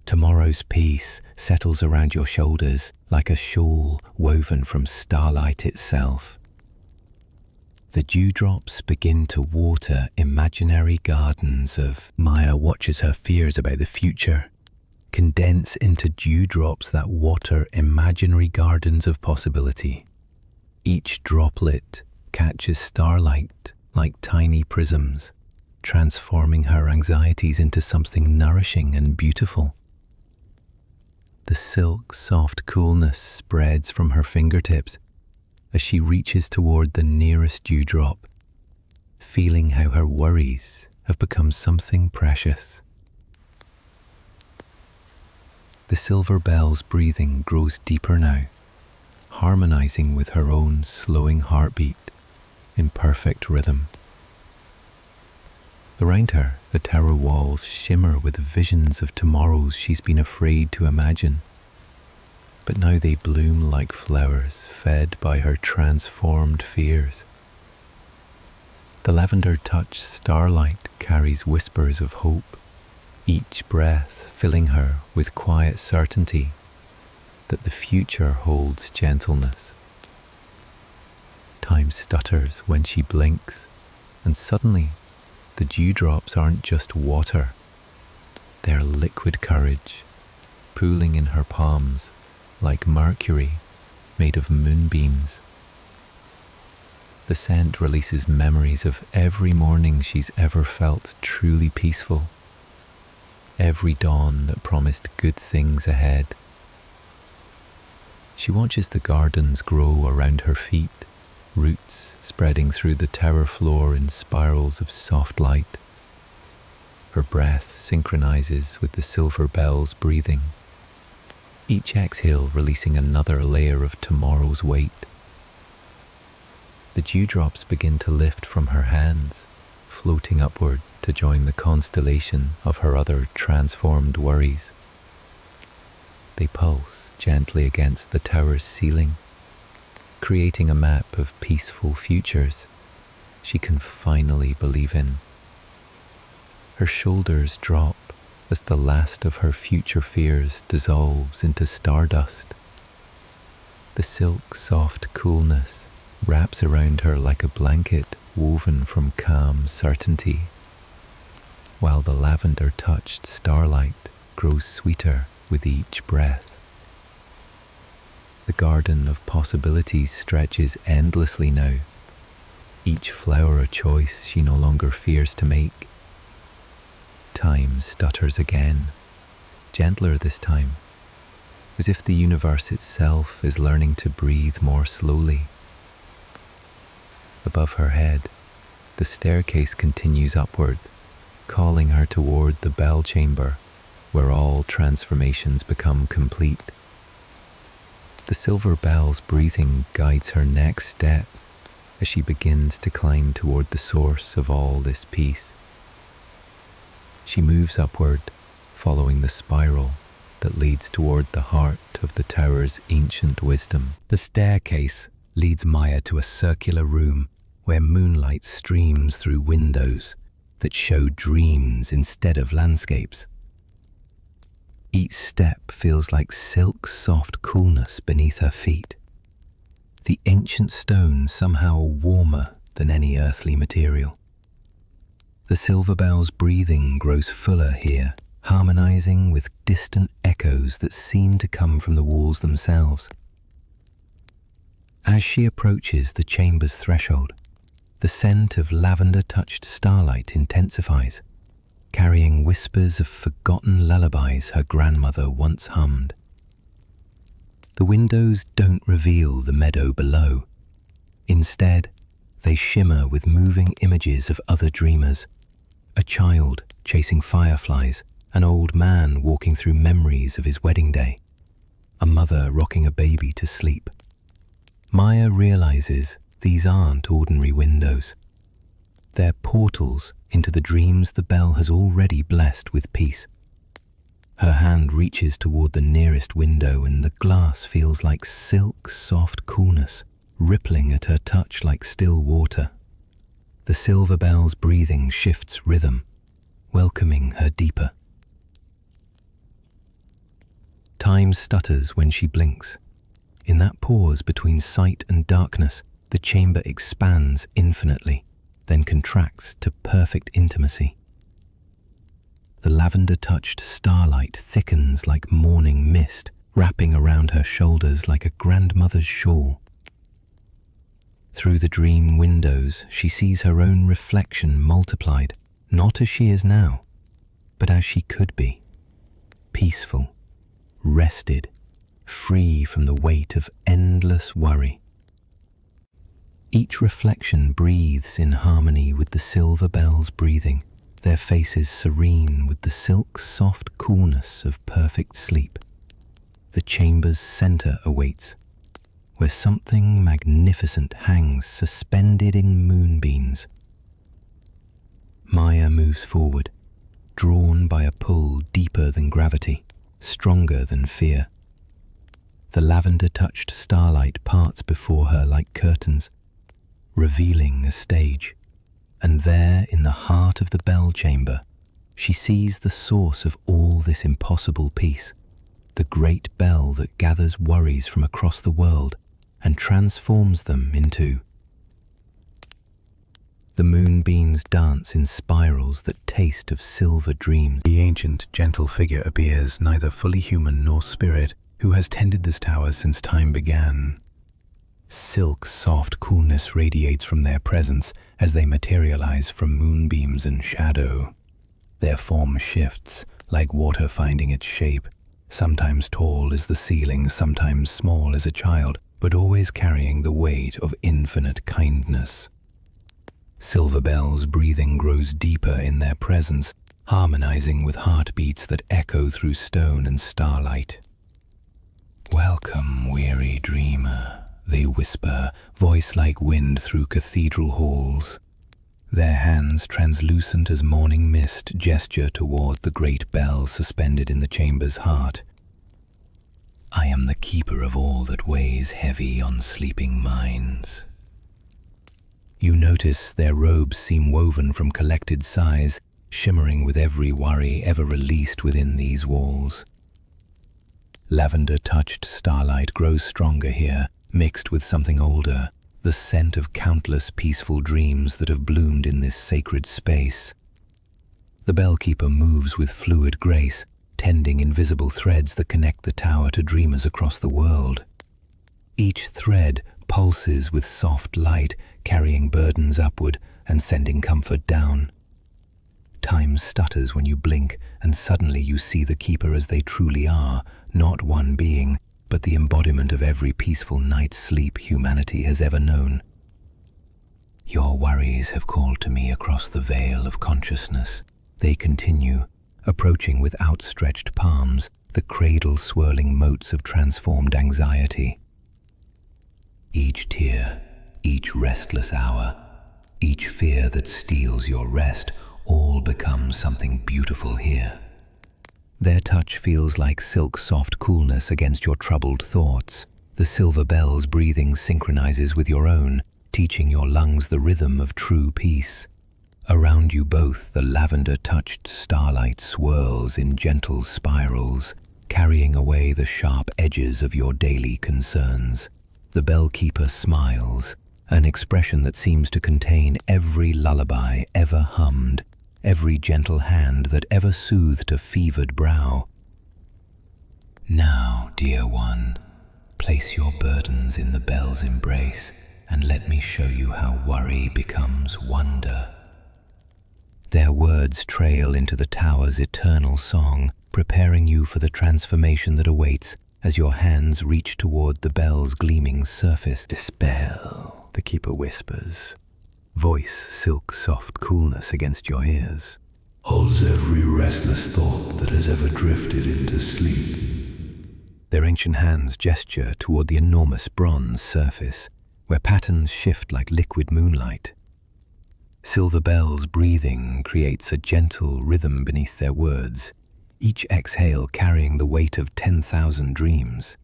Tomorrow's peace settles around your shoulders like a shawl woven from starlight itself. The dewdrops begin to water imaginary gardens of Maya watches her fears about the future condense into dewdrops that water imaginary gardens of possibility. Each droplet catches starlight like tiny prisms, transforming her anxieties into something nourishing and beautiful. The silk, soft coolness spreads from her fingertips as she reaches toward the nearest dewdrop, feeling how her worries have become something precious. The silver bell's breathing grows deeper now, harmonizing with her own slowing heartbeat in perfect rhythm. Around her, the tower walls shimmer with visions of tomorrows she's been afraid to imagine. But now they bloom like flowers fed by her transformed fears. The lavender-touched starlight carries whispers of hope, each breath filling her with quiet certainty that the future holds gentleness. Time stutters when she blinks, and suddenly the dewdrops aren't just water. They're liquid courage, pooling in her palms like mercury made of moonbeams. The scent releases memories of every morning she's ever felt truly peaceful, every dawn that promised good things ahead. She watches the gardens grow around her feet, roots spreading through the tower floor in spirals of soft light. Her breath synchronizes with the silver bell's breathing, each exhale releasing another layer of tomorrow's weight. The dewdrops begin to lift from her hands, floating upward to join the constellation of her other transformed worries. They pulse gently against the tower's ceiling, creating a map of peaceful futures she can finally believe in. Her shoulders drop as the last of her future fears dissolves into stardust. The silk soft coolness wraps around her like a blanket woven from calm certainty, while the lavender-touched starlight grows sweeter with each breath. The garden of possibilities stretches endlessly now, each flower a choice she no longer fears to make. Time stutters again, gentler this time, as if the universe itself is learning to breathe more slowly. Above her head, the staircase continues upward, calling her toward the bell chamber, where all transformations become complete. The silver bell's breathing guides her next step as she begins to climb toward the source of all this peace. She moves upward, following the spiral that leads toward the heart of the tower's ancient wisdom. The staircase leads Maya to a circular room where moonlight streams through windows that show dreams instead of landscapes. Each step feels like silk soft coolness beneath her feet, the ancient stone somehow warmer than any earthly material. The silver bell's breathing grows fuller here, harmonizing with distant echoes that seem to come from the walls themselves. As she approaches the chamber's threshold, the scent of lavender-touched starlight intensifies, carrying whispers of forgotten lullabies her grandmother once hummed. The windows don't reveal the meadow below. Instead, they shimmer with moving images of other dreamers, a child chasing fireflies, an old man walking through memories of his wedding day, a mother rocking a baby to sleep. Maya realizes these aren't ordinary windows. They're portals into the dreams the bell has already blessed with peace. Her hand reaches toward the nearest window and the glass feels like silk soft coolness, rippling at her touch like still water. The silver bell's breathing shifts rhythm, welcoming her deeper. Time stutters when she blinks. In that pause between sight and darkness, the chamber expands infinitely, then contracts to perfect intimacy. The lavender-touched starlight thickens like morning mist, wrapping around her shoulders like a grandmother's shawl. Through the dream windows, she sees her own reflection multiplied, not as she is now, but as she could be. Peaceful, rested, free from the weight of endless worry. Each reflection breathes in harmony with the silver bell's breathing, their faces serene with the silk-soft coolness of perfect sleep. The chamber's center awaits, where something magnificent hangs suspended in moonbeams. Maya moves forward, drawn by a pull deeper than gravity, stronger than fear. The lavender-touched starlight parts before her like curtains, revealing a stage. And there, in the heart of the bell chamber, she sees the source of all this impossible peace, the great bell that gathers worries from across the world and transforms them into. The moonbeams dance in spirals that taste of silver dreams. The ancient, gentle figure appears, neither fully human nor spirit, who has tended this tower since time began. Silk soft coolness radiates from their presence as they materialize from moonbeams and shadow. Their form shifts, like water finding its shape, sometimes tall as the ceiling, sometimes small as a child, but always carrying the weight of infinite kindness. Silver bell's breathing grows deeper in their presence, harmonizing with heartbeats that echo through stone and starlight. "Welcome, weary dreamer," they whisper, voice like wind through cathedral halls. Their hands, translucent as morning mist, gesture toward the great bell suspended in the chamber's heart. "I am the keeper of all that weighs heavy on sleeping minds." You notice their robes seem woven from collected sighs, shimmering with every worry ever released within these walls. Lavender-touched starlight grows stronger here, mixed with something older, the scent of countless peaceful dreams that have bloomed in this sacred space. The bellkeeper moves with fluid grace, tending invisible threads that connect the tower to dreamers across the world. Each thread pulses with soft light, carrying burdens upward and sending comfort down. Time stutters when you blink, and suddenly you see the keeper as they truly are, not one being, but the embodiment of every peaceful night's sleep humanity has ever known. "Your worries have called to me across the veil of consciousness," they continue, approaching with outstretched palms, the cradle-swirling motes of transformed anxiety. Each tear, each restless hour, each fear that steals your rest, all becomes something beautiful here. Their touch feels like silk-soft coolness against your troubled thoughts. The silver bell's breathing synchronizes with your own, teaching your lungs the rhythm of true peace. Around you both, the lavender-touched starlight swirls in gentle spirals, carrying away the sharp edges of your daily concerns. The bellkeeper smiles, an expression that seems to contain every lullaby ever hummed, every gentle hand that ever soothed a fevered brow. Now, dear one, place your burdens in the bell's embrace, and let me show you how worry becomes wonder. Their words trail into the tower's eternal song, preparing you for the transformation that awaits as your hands reach toward the bell's gleaming surface. Dispel, the keeper whispers, voice silk soft coolness against your ears. Holds every restless thought that has ever drifted into sleep. Their ancient hands gesture toward the enormous bronze surface, where patterns shift like liquid moonlight. Silver Bell's breathing creates a gentle rhythm beneath their words, each exhale carrying the weight of 10,000 dreams.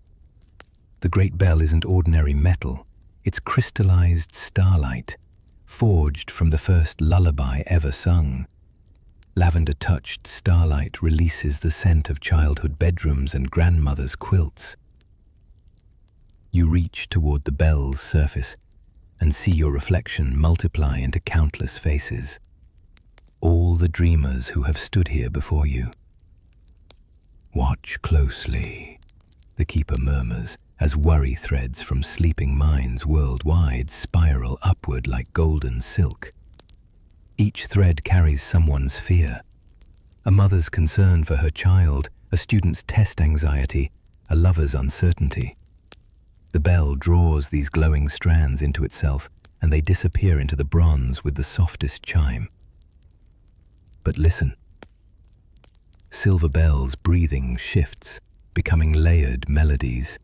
The great bell isn't ordinary metal, it's crystallized starlight, forged from the first lullaby ever sung. Lavender-touched starlight releases the scent of childhood bedrooms and grandmother's quilts. You reach toward the bell's surface and see your reflection multiply into countless faces, all the dreamers who have stood here before you. Watch closely, the keeper murmurs, as worry threads from sleeping minds worldwide spiral upward like golden silk. Each thread carries someone's fear, a mother's concern for her child, a student's test anxiety, a lover's uncertainty. The bell draws these glowing strands into itself, and they disappear into the bronze with the softest chime. But listen. Silver Bell's breathing shifts, becoming layered melodies.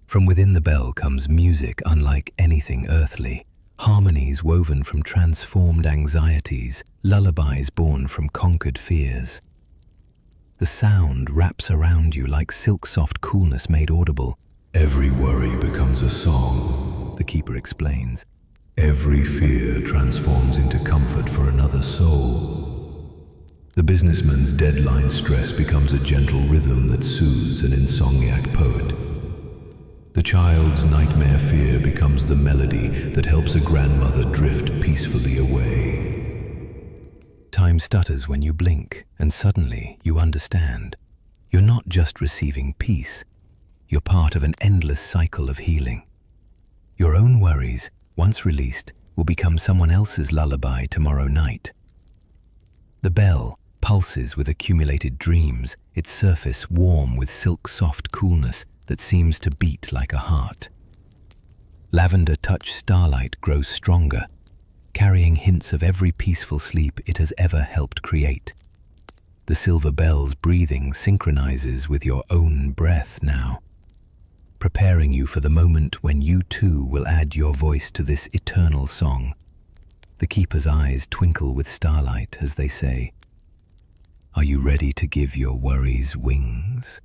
From within the bell comes music unlike anything earthly, harmonies woven from transformed anxieties, lullabies born from conquered fears. The sound wraps around you like silk-soft coolness made audible. Every worry becomes a song, the keeper explains. Every fear transforms into comfort for another soul. The businessman's deadline stress becomes a gentle rhythm that soothes an insomniac poet. The child's nightmare fear becomes the melody that helps a grandmother drift peacefully away. Time stutters when you blink, and suddenly you understand. You're not just receiving peace, you're part of an endless cycle of healing. Your own worries, once released, will become someone else's lullaby tomorrow night. The bell pulses with accumulated dreams, its surface warm with silk-soft coolness that seems to beat like a heart. Lavender-touched starlight grows stronger, carrying hints of every peaceful sleep it has ever helped create. The silver bell's breathing synchronizes with your own breath now, preparing you for the moment when you too will add your voice to this eternal song. The keeper's eyes twinkle with starlight as they say, "Are you ready to give your worries wings?"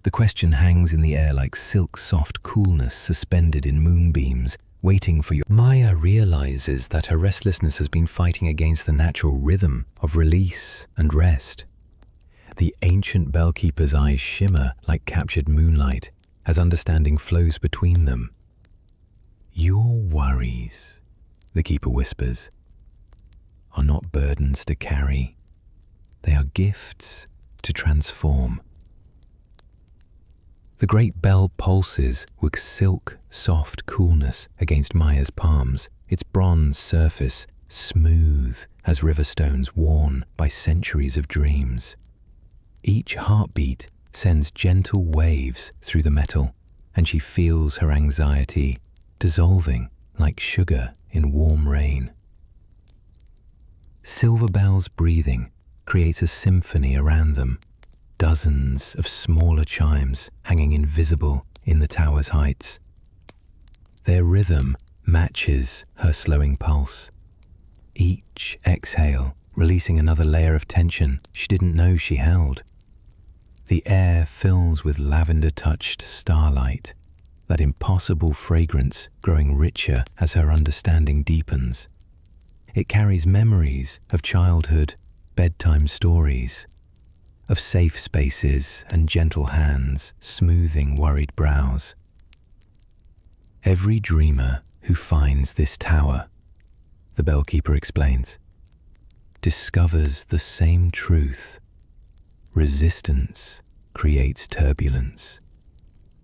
The question hangs in the air like silk-soft coolness suspended in moonbeams, waiting for your... Maya realizes that her restlessness has been fighting against the natural rhythm of release and rest. The ancient bellkeeper's eyes shimmer like captured moonlight as understanding flows between them. "Your worries," the keeper whispers, "are not burdens to carry. They are gifts to transform." The great bell pulses with silk-soft coolness against Maya's palms, its bronze surface smooth as river stones worn by centuries of dreams. Each heartbeat sends gentle waves through the metal, and she feels her anxiety dissolving like sugar in warm rain. Silver Bell's breathing creates a symphony around them, dozens of smaller chimes hanging invisible in the tower's heights. Their rhythm matches her slowing pulse, each exhale releasing another layer of tension she didn't know she held. The air fills with lavender-touched starlight, that impossible fragrance growing richer as her understanding deepens. It carries memories of childhood, bedtime stories, of safe spaces and gentle hands smoothing worried brows. Every dreamer who finds this tower, the bellkeeper explains, discovers the same truth. Resistance creates turbulence.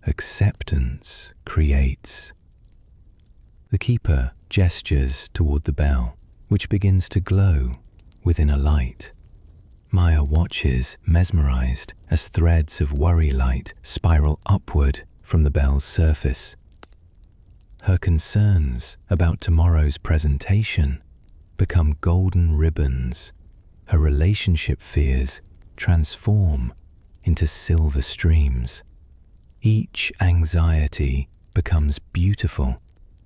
Acceptance creates. The keeper gestures toward the bell, which begins to glow within a light. Maya watches, mesmerized, as threads of worry light spiral upward from the bell's surface. Her concerns about tomorrow's presentation become golden ribbons. Her relationship fears transform into silver streams. Each anxiety becomes beautiful,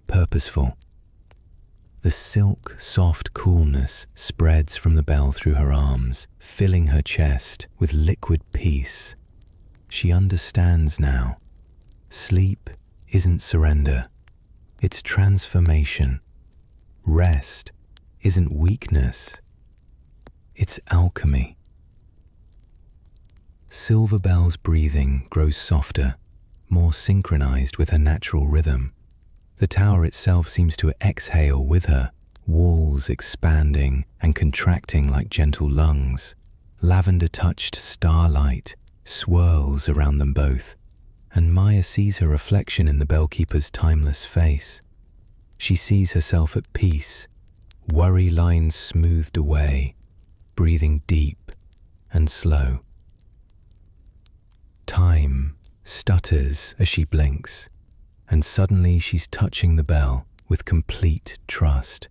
purposeful. The silk, soft coolness spreads from the bell through her arms, filling her chest with liquid peace. She understands now. Sleep isn't surrender, it's transformation. Rest isn't weakness, it's alchemy. Silver Bell's breathing grows softer, more synchronized with her natural rhythm. The tower itself seems to exhale with her, walls expanding and contracting like gentle lungs. Lavender-touched starlight swirls around them both, and Maya sees her reflection in the bellkeeper's timeless face. She sees herself at peace, worry lines smoothed away, breathing deep and slow. Time stutters as she blinks, and suddenly she's touching the bell with complete trust,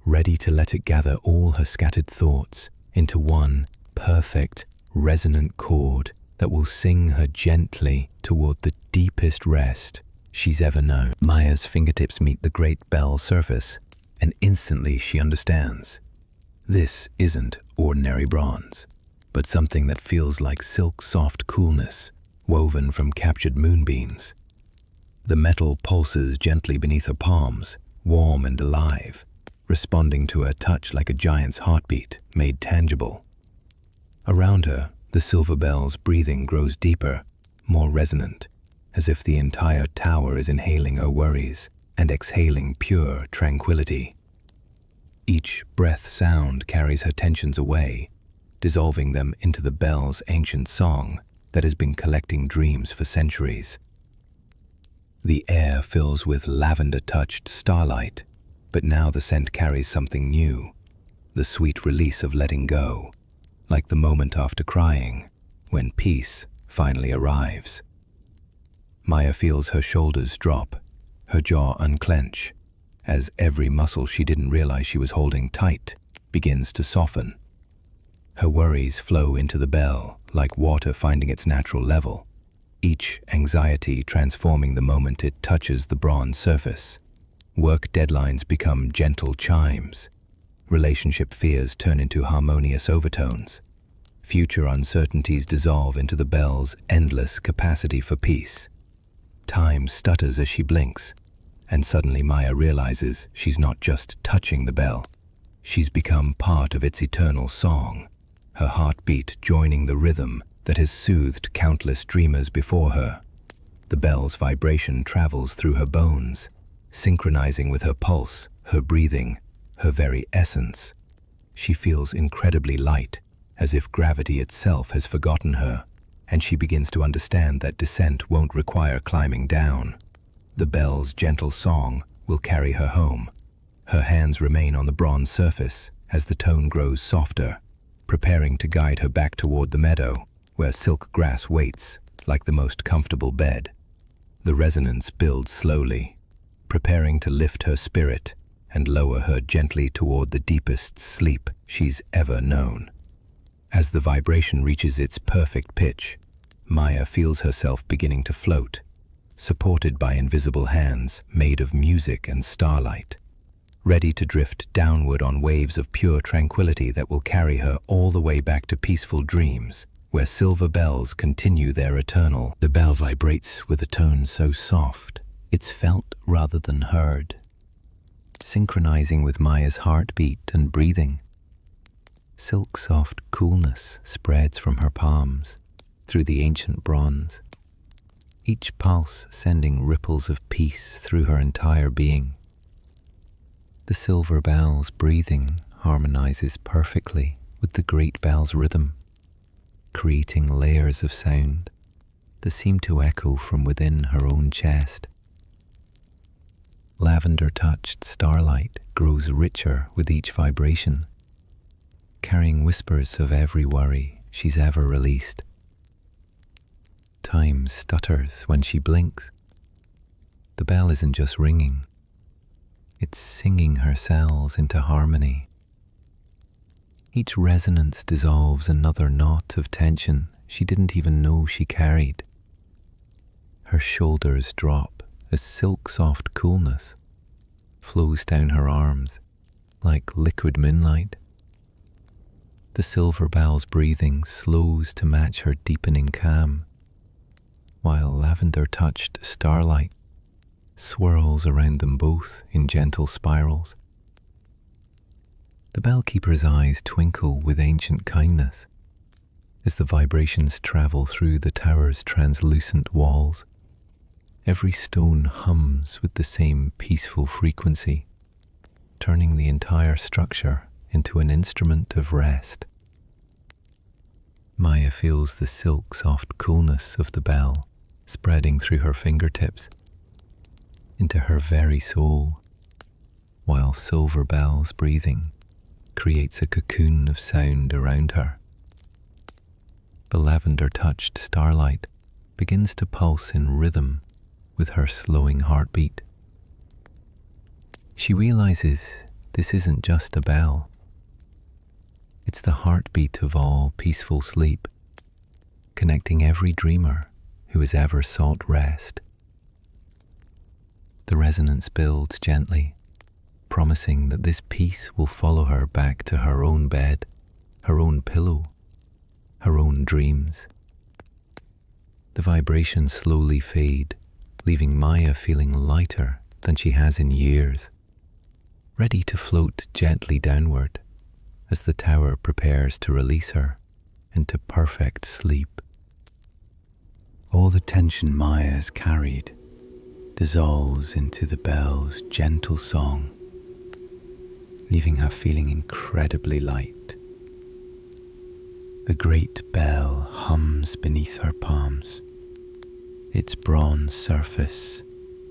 ready to let it gather all her scattered thoughts into one perfect, resonant chord that will sing her gently toward the deepest rest she's ever known. Maya's fingertips meet the great bell surface, and instantly she understands. This isn't ordinary bronze, but something that feels like silk-soft coolness woven from captured moonbeams. The metal pulses gently beneath her palms, warm and alive, responding to her touch like a giant's heartbeat made tangible. Around her, the silver bell's breathing grows deeper, more resonant, as if the entire tower is inhaling her worries and exhaling pure tranquility. Each breath sound carries her tensions away, dissolving them into the bell's ancient song that has been collecting dreams for centuries. The air fills with lavender-touched starlight, but now the scent carries something new, the sweet release of letting go, like the moment after crying, when peace finally arrives. Maya feels her shoulders drop, her jaw unclench, as every muscle she didn't realize she was holding tight begins to soften. Her worries flow into the bell like water finding its natural level, each anxiety transforming the moment it touches the bronze surface. Work deadlines become gentle chimes. Relationship fears turn into harmonious overtones. Future uncertainties dissolve into the bell's endless capacity for peace. Time stutters as she blinks, and suddenly Maya realizes she's not just touching the bell. She's become part of its eternal song, her heartbeat joining the rhythm that has soothed countless dreamers before her. The bell's vibration travels through her bones, synchronizing with her pulse, her breathing, her very essence. She feels incredibly light, as if gravity itself has forgotten her, and she begins to understand that descent won't require climbing down. The bell's gentle song will carry her home. Her hands remain on the bronze surface as the tone grows softer, preparing to guide her back toward the meadow, where silk grass waits like the most comfortable bed. The resonance builds slowly, preparing to lift her spirit and lower her gently toward the deepest sleep she's ever known. As the vibration reaches its perfect pitch, Maya feels herself beginning to float, supported by invisible hands made of music and starlight, ready to drift downward on waves of pure tranquility that will carry her all the way back to peaceful dreams, where silver bells continue their eternal. The bell vibrates with a tone so soft, it's felt rather than heard, synchronizing with Maya's heartbeat and breathing. Silk-soft coolness spreads from her palms through the ancient bronze. each pulse sending ripples of peace through her entire being. The silver bell's breathing harmonizes perfectly with the great bell's rhythm, creating layers of sound that seem to echo from within her own chest. Lavender-touched starlight grows richer with each vibration, carrying whispers of every worry she's ever released. Time stutters when she blinks. The bell isn't just ringing, it's singing her cells into harmony. Each resonance dissolves another knot of tension she didn't even know she carried. Her shoulders drop as silk-soft coolness flows down her arms like liquid moonlight. The silver bell's breathing slows to match her deepening calm, while lavender-touched starlight swirls around them both in gentle spirals. The bellkeeper's eyes twinkle with ancient kindness as the vibrations travel through the tower's translucent walls. Every stone hums with the same peaceful frequency, turning the entire structure into an instrument of rest. Maya feels the silk-soft coolness of the bell spreading through her fingertips into her very soul, while silver bell's breathing creates a cocoon of sound around her. The lavender-touched starlight begins to pulse in rhythm with her slowing heartbeat. She realizes this isn't just a bell. It's the heartbeat of all peaceful sleep, connecting every dreamer who has ever sought rest. The resonance builds gently, promising that this peace will follow her back to her own bed, her own pillow, her own dreams. The vibrations slowly fade, leaving Maya feeling lighter than she has in years, ready to float gently downward as the tower prepares to release her into perfect sleep. All the tension Maya has carried dissolves into the bell's gentle song, leaving her feeling incredibly light. The great bell hums beneath her palms, its bronze surface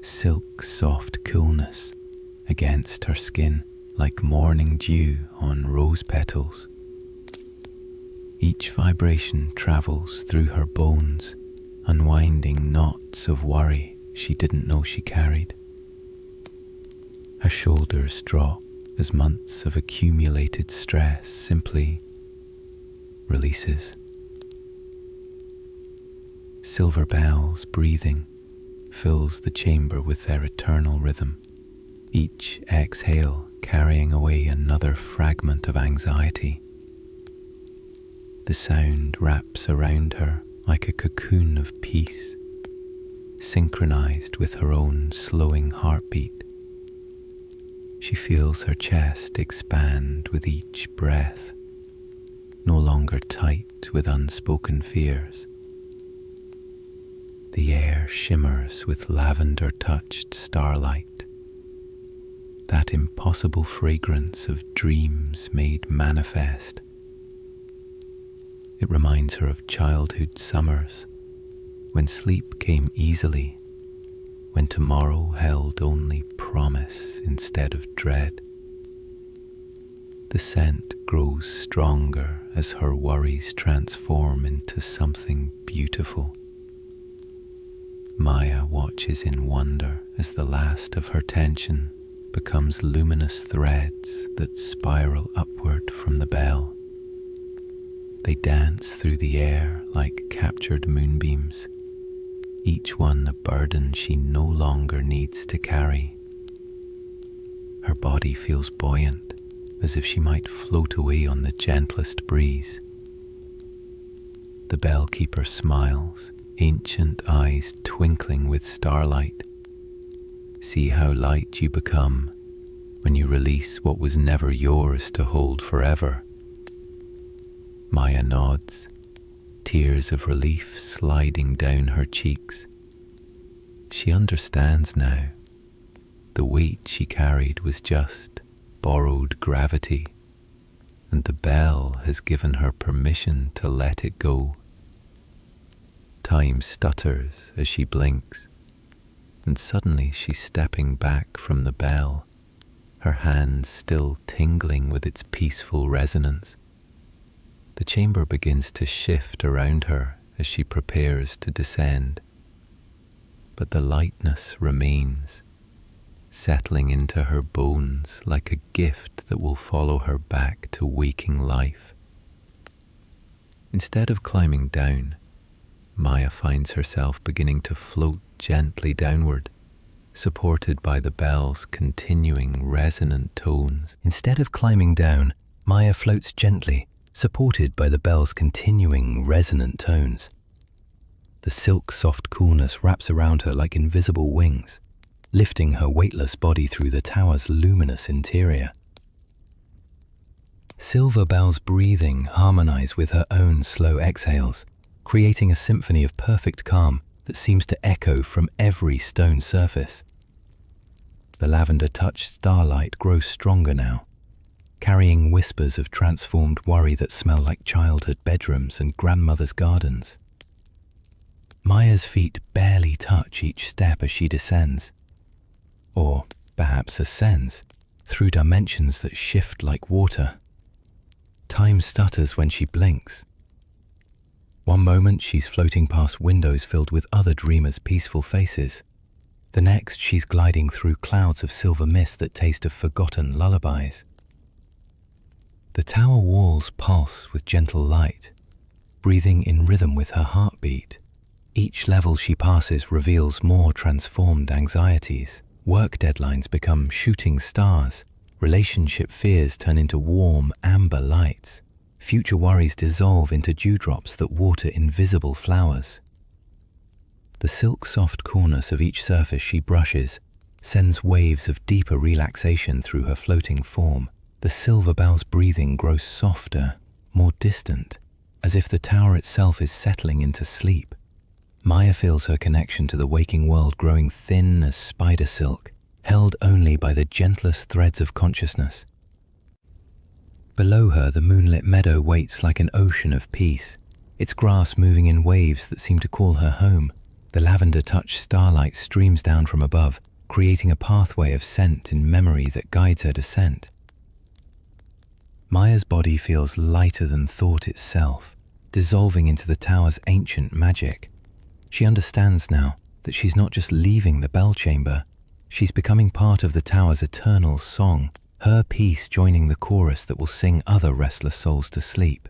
silk-soft coolness against her skin like morning dew on rose petals. Each vibration travels through her bones, unwinding knots of worry she didn't know she carried. Her shoulders drop as months of accumulated stress simply releases. Silver bells breathing fills the chamber with their eternal rhythm, each exhale carrying away another fragment of anxiety. The sound wraps around her like a cocoon of peace, synchronized with her own slowing heartbeat. She feels her chest expand with each breath, no longer tight with unspoken fears. The air shimmers with lavender-touched starlight, that impossible fragrance of dreams made manifest. It reminds her of childhood summers, when sleep came easily, when tomorrow held only promise instead of dread. The scent grows stronger as her worries transform into something beautiful. Maya watches in wonder as the last of her tension becomes luminous threads that spiral upward from the bell. They dance through the air like captured moonbeams, each one a burden she no longer needs to carry. Her body feels buoyant, as if she might float away on the gentlest breeze. The bellkeeper smiles, ancient eyes twinkling with starlight. See how light you become when you release what was never yours to hold forever. Maya nods, tears of relief sliding down her cheeks She understands now. The weight she carried was just borrowed gravity, and the bell has given her permission to let it go. Time stutters as she blinks, and suddenly she's stepping back from the bell, her hands still tingling with its peaceful resonance. The chamber begins to shift around her as she prepares to descend, but the lightness remains, settling into her bones like a gift that will follow her back to waking life. Instead of climbing down, Maya finds herself beginning to float gently downward, supported by the bell's continuing resonant tones. Instead of climbing down, Maya floats gently, supported by the bell's continuing resonant tones. The silk-soft coolness wraps around her like invisible wings, lifting her weightless body through the tower's luminous interior. Silver Bell's breathing harmonizes with her own slow exhales, creating a symphony of perfect calm that seems to echo from every stone surface. The lavender-touched starlight grows stronger now, carrying whispers of transformed worry that smell like childhood bedrooms and grandmother's gardens. Maya's feet barely touch each step as she descends, or perhaps ascends, through dimensions that shift like water. Time stutters when she blinks. One moment she's floating past windows filled with other dreamers' peaceful faces. The next she's gliding through clouds of silver mist that taste of forgotten lullabies. The tower walls pulse with gentle light, breathing in rhythm with her heartbeat. Each level she passes reveals more transformed anxieties. Work deadlines become shooting stars. Relationship fears turn into warm amber lights. Future worries dissolve into dewdrops that water invisible flowers. The silk-soft coolness of each surface she brushes sends waves of deeper relaxation through her floating form. The silver bell's breathing grows softer, more distant, as if the tower itself is settling into sleep. Maya feels her connection to the waking world growing thin as spider silk, held only by the gentlest threads of consciousness. Below her, the moonlit meadow waits like an ocean of peace, its grass moving in waves that seem to call her home. The lavender-touched starlight streams down from above, creating a pathway of scent and memory that guides her descent. Maya's body feels lighter than thought itself, dissolving into the tower's ancient magic. She understands now that she's not just leaving the bell chamber, she's becoming part of the tower's eternal song, her piece joining the chorus that will sing other restless souls to sleep.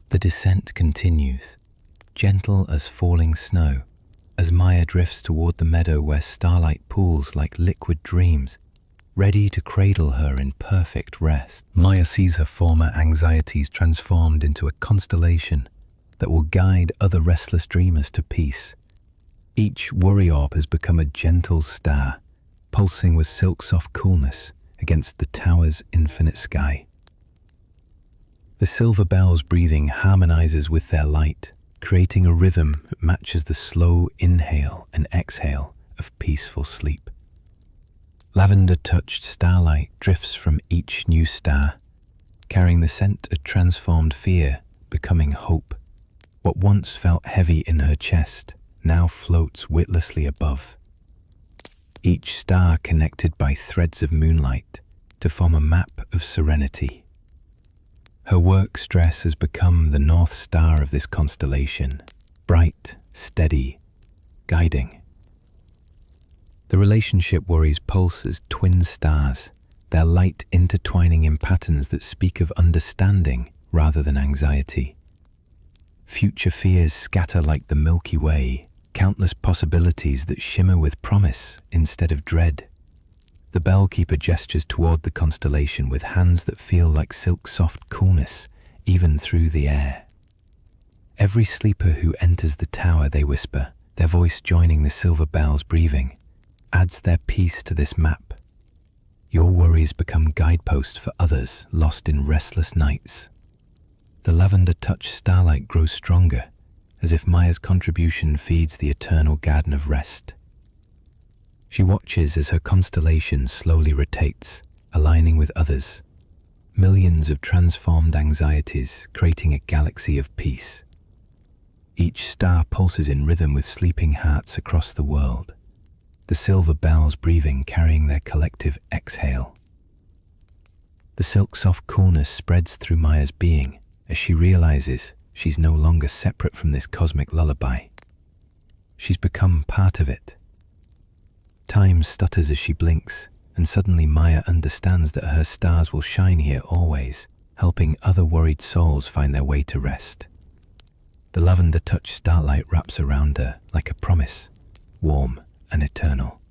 The descent continues, gentle as falling snow, as Maya drifts toward the meadow where starlight pools like liquid dreams, ready to cradle her in perfect rest. Maya sees her former anxieties transformed into a constellation that will guide other restless dreamers to peace. Each worry orb has become a gentle star, pulsing with silk-soft coolness against the tower's infinite sky. The silver bell's breathing harmonizes with their light, creating a rhythm that matches the slow inhale and exhale of peaceful sleep. Lavender-touched starlight drifts from each new star, carrying the scent of transformed fear, becoming hope. What once felt heavy in her chest now floats witlessly above, each star connected by threads of moonlight to form a map of serenity. Her work stress has become the North Star of this constellation, bright, steady, guiding. The relationship worries pulse as twin stars, their light intertwining in patterns that speak of understanding rather than anxiety. Future fears scatter like the Milky Way, countless possibilities that shimmer with promise instead of dread. The bellkeeper gestures toward the constellation with hands that feel like silk-soft coolness, even through the air. Every sleeper who enters the tower, they whisper, their voice joining the silver bell's breathing, adds their piece to this map. Your worries become guideposts for others lost in restless nights. The lavender-touched starlight grows stronger as if Maya's contribution feeds the eternal garden of rest. She watches as her constellation slowly rotates, aligning with others, millions of transformed anxieties creating a galaxy of peace. Each star pulses in rhythm with sleeping hearts across the world, the silver bells breathing carrying their collective exhale. The silk-soft coolness spreads through Maya's being as she realizes she's no longer separate from this cosmic lullaby. She's become part of it. Time stutters as she blinks, and suddenly Maya understands that her stars will shine here always, helping other worried souls find their way to rest. The lavender-touched starlight wraps around her like a promise, warm and eternal.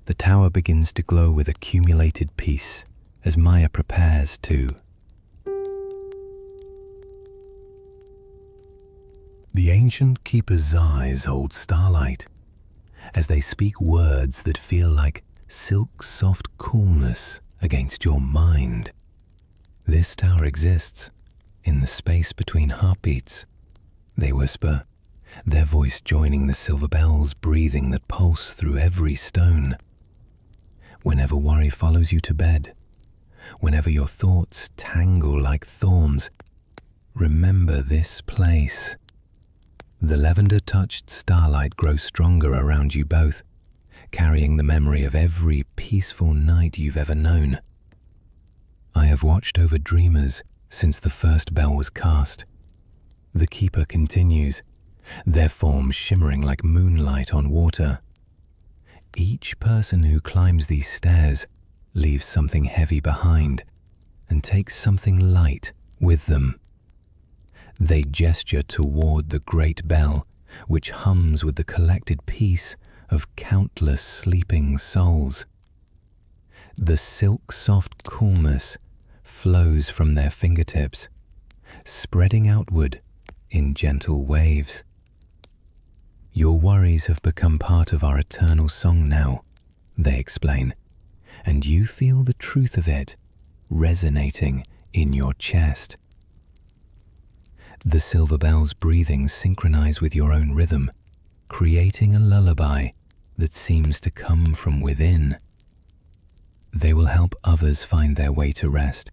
The tower begins to glow with accumulated peace as Maya prepares to... The ancient keeper's eyes hold starlight as they speak words that feel like silk-soft coolness against your mind. This tower exists in the space between heartbeats, they whisper, their voice joining the silver bells breathing that pulse through every stone. Whenever worry follows you to bed, whenever your thoughts tangle like thorns, remember this place. The lavender-touched starlight grows stronger around you both, carrying the memory of every peaceful night you've ever known. I have watched over dreamers since the first bell was cast. The keeper continues, their forms shimmering like moonlight on water. Each person who climbs these stairs leaves something heavy behind and takes something light with them. They gesture toward the great bell, which hums with the collected peace of countless sleeping souls. The silk-soft coolness flows from their fingertips, spreading outward in gentle waves. Your worries have become part of our eternal song now, they explain, and you feel the truth of it resonating in your chest. The silver bells breathing synchronize with your own rhythm, creating a lullaby that seems to come from within. They will help others find their way to rest,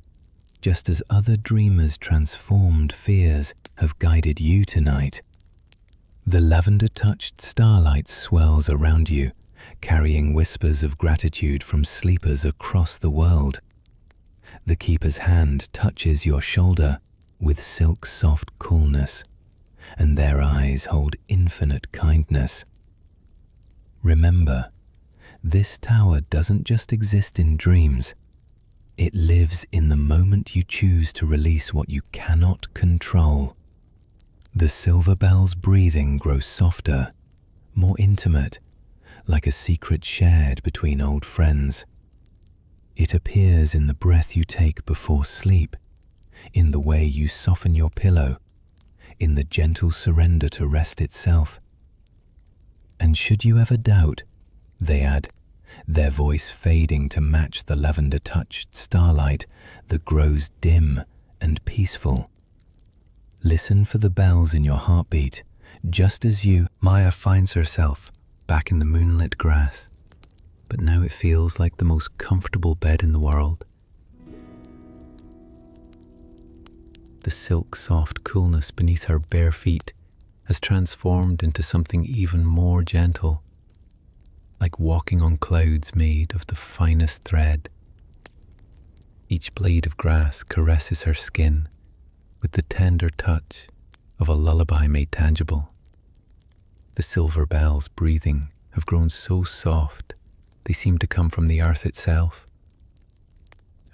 just as other dreamers' transformed fears have guided you tonight. The lavender-touched starlight swells around you, carrying whispers of gratitude from sleepers across the world. The keeper's hand touches your shoulder with silk-soft coolness, and their eyes hold infinite kindness. Remember, this tower doesn't just exist in dreams. It lives in the moment you choose to release what you cannot control. The silver bell's breathing grows softer, more intimate, like a secret shared between old friends. It appears in the breath you take before sleep, in the way you soften your pillow, in the gentle surrender to rest itself. And should you ever doubt, they add, their voice fading to match the lavender-touched starlight that grows dim and peaceful. Listen for the bells in your heartbeat, just as Maya finds herself back in the moonlit grass, but now it feels like the most comfortable bed in the world. The silk-soft coolness beneath her bare feet has transformed into something even more gentle, like walking on clouds made of the finest thread. Each blade of grass caresses her skin with the tender touch of a lullaby made tangible. The silver bells breathing have grown so soft they seem to come from the earth itself.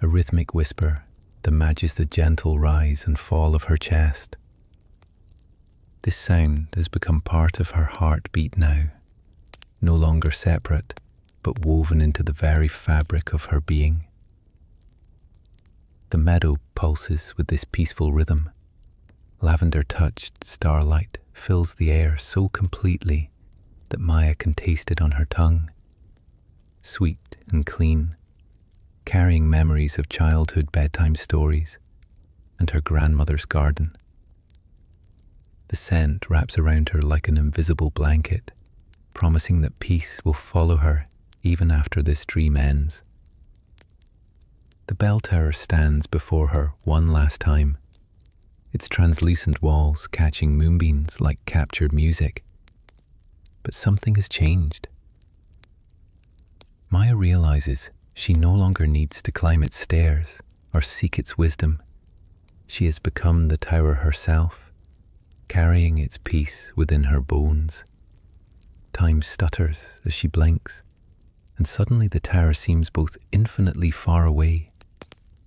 A rhythmic whisper that matches the gentle rise and fall of her chest. This sound has become part of her heartbeat now, no longer separate, but woven into the very fabric of her being. The meadow pulses with this peaceful rhythm. Lavender-touched starlight fills the air so completely that Maya can taste it on her tongue. Sweet and clean, carrying memories of childhood bedtime stories and her grandmother's garden. The scent wraps around her like an invisible blanket, promising that peace will follow her even after this dream ends. The bell tower stands before her one last time, its translucent walls catching moonbeams like captured music. But something has changed. Maya realizes she no longer needs to climb its stairs or seek its wisdom. She has become the tower herself, carrying its peace within her bones. Time stutters as she blinks, and suddenly the tower seems both infinitely far away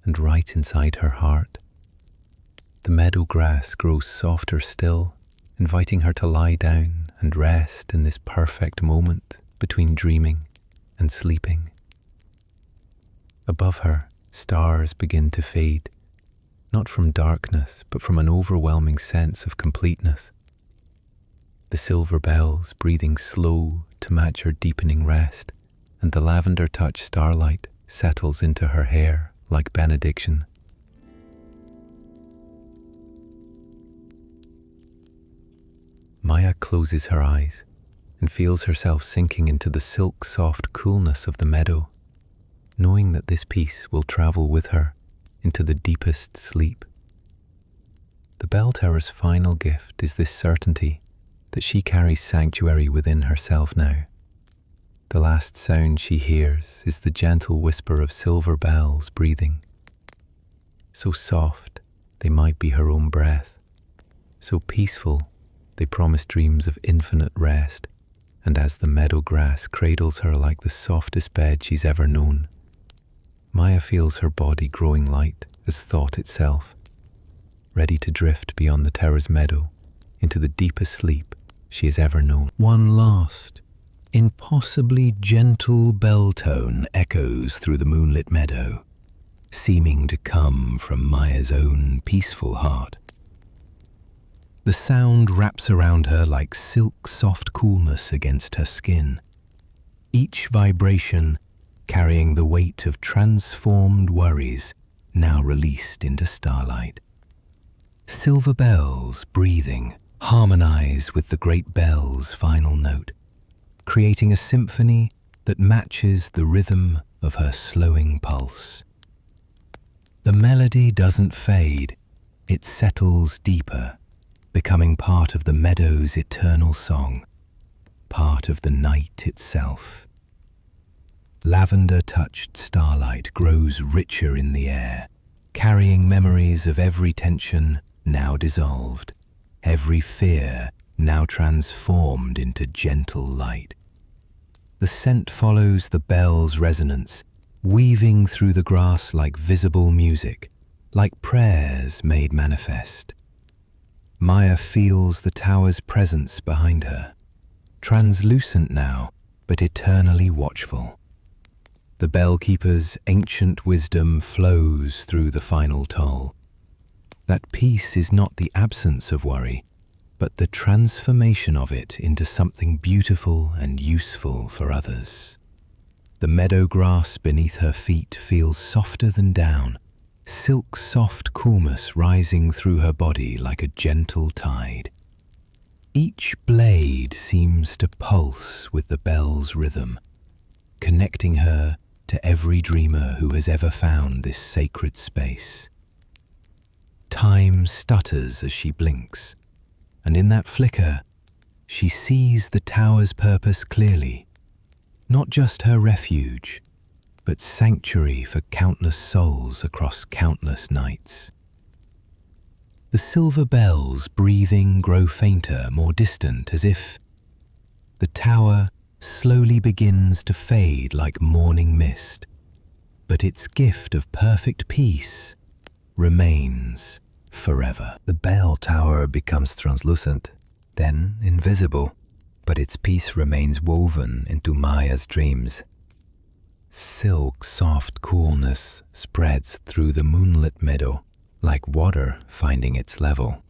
and right inside her heart. The meadow grass grows softer still, inviting her to lie down and rest in this perfect moment between dreaming and sleeping. Above her, stars begin to fade, not from darkness, but from an overwhelming sense of completeness. The silver bells breathing slow to match her deepening rest, and the lavender-touched starlight settles into her hair like benediction. Maya closes her eyes and feels herself sinking into the silk-soft coolness of the meadow, knowing that this peace will travel with her into the deepest sleep. The bell tower's final gift is this certainty that she carries sanctuary within herself now. The last sound she hears is the gentle whisper of silver bells breathing. So soft, they might be her own breath. So peaceful, they promise dreams of infinite rest. And as the meadow grass cradles her like the softest bed she's ever known, Maya feels her body growing light as thought itself, ready to drift beyond the tower's meadow into the deepest sleep she has ever known. One last, impossibly gentle bell tone echoes through the moonlit meadow, seeming to come from Maya's own peaceful heart. The sound wraps around her like silk-soft coolness against her skin, each vibration carrying the weight of transformed worries now released into starlight. Silver bells, breathing, harmonize with the great bell's final note, creating a symphony that matches the rhythm of her slowing pulse. The melody doesn't fade, it settles deeper, becoming part of the meadow's eternal song, part of the night itself. Lavender-touched starlight grows richer in the air, carrying memories of every tension now dissolved, every fear now transformed into gentle light. The scent follows the bell's resonance, weaving through the grass like visible music, like prayers made manifest. Maya feels the tower's presence behind her, translucent now, but eternally watchful. The bellkeeper's ancient wisdom flows through the final toll. That peace is not the absence of worry, but the transformation of it into something beautiful and useful for others. The meadow grass beneath her feet feels softer than down, silk-soft coolness rising through her body like a gentle tide. Each blade seems to pulse with the bell's rhythm, connecting her to every dreamer who has ever found this sacred space. Time stutters as she blinks, and in that flicker, she sees the tower's purpose clearly, not just her refuge, but sanctuary for countless souls across countless nights. The silver bells breathing grow fainter, more distant, as if the tower slowly begins to fade like morning mist, but its gift of perfect peace remains forever. The bell tower becomes translucent, then invisible, but its peace remains woven into Maya's dreams. Silk soft coolness spreads through the moonlit meadow, like water finding its level.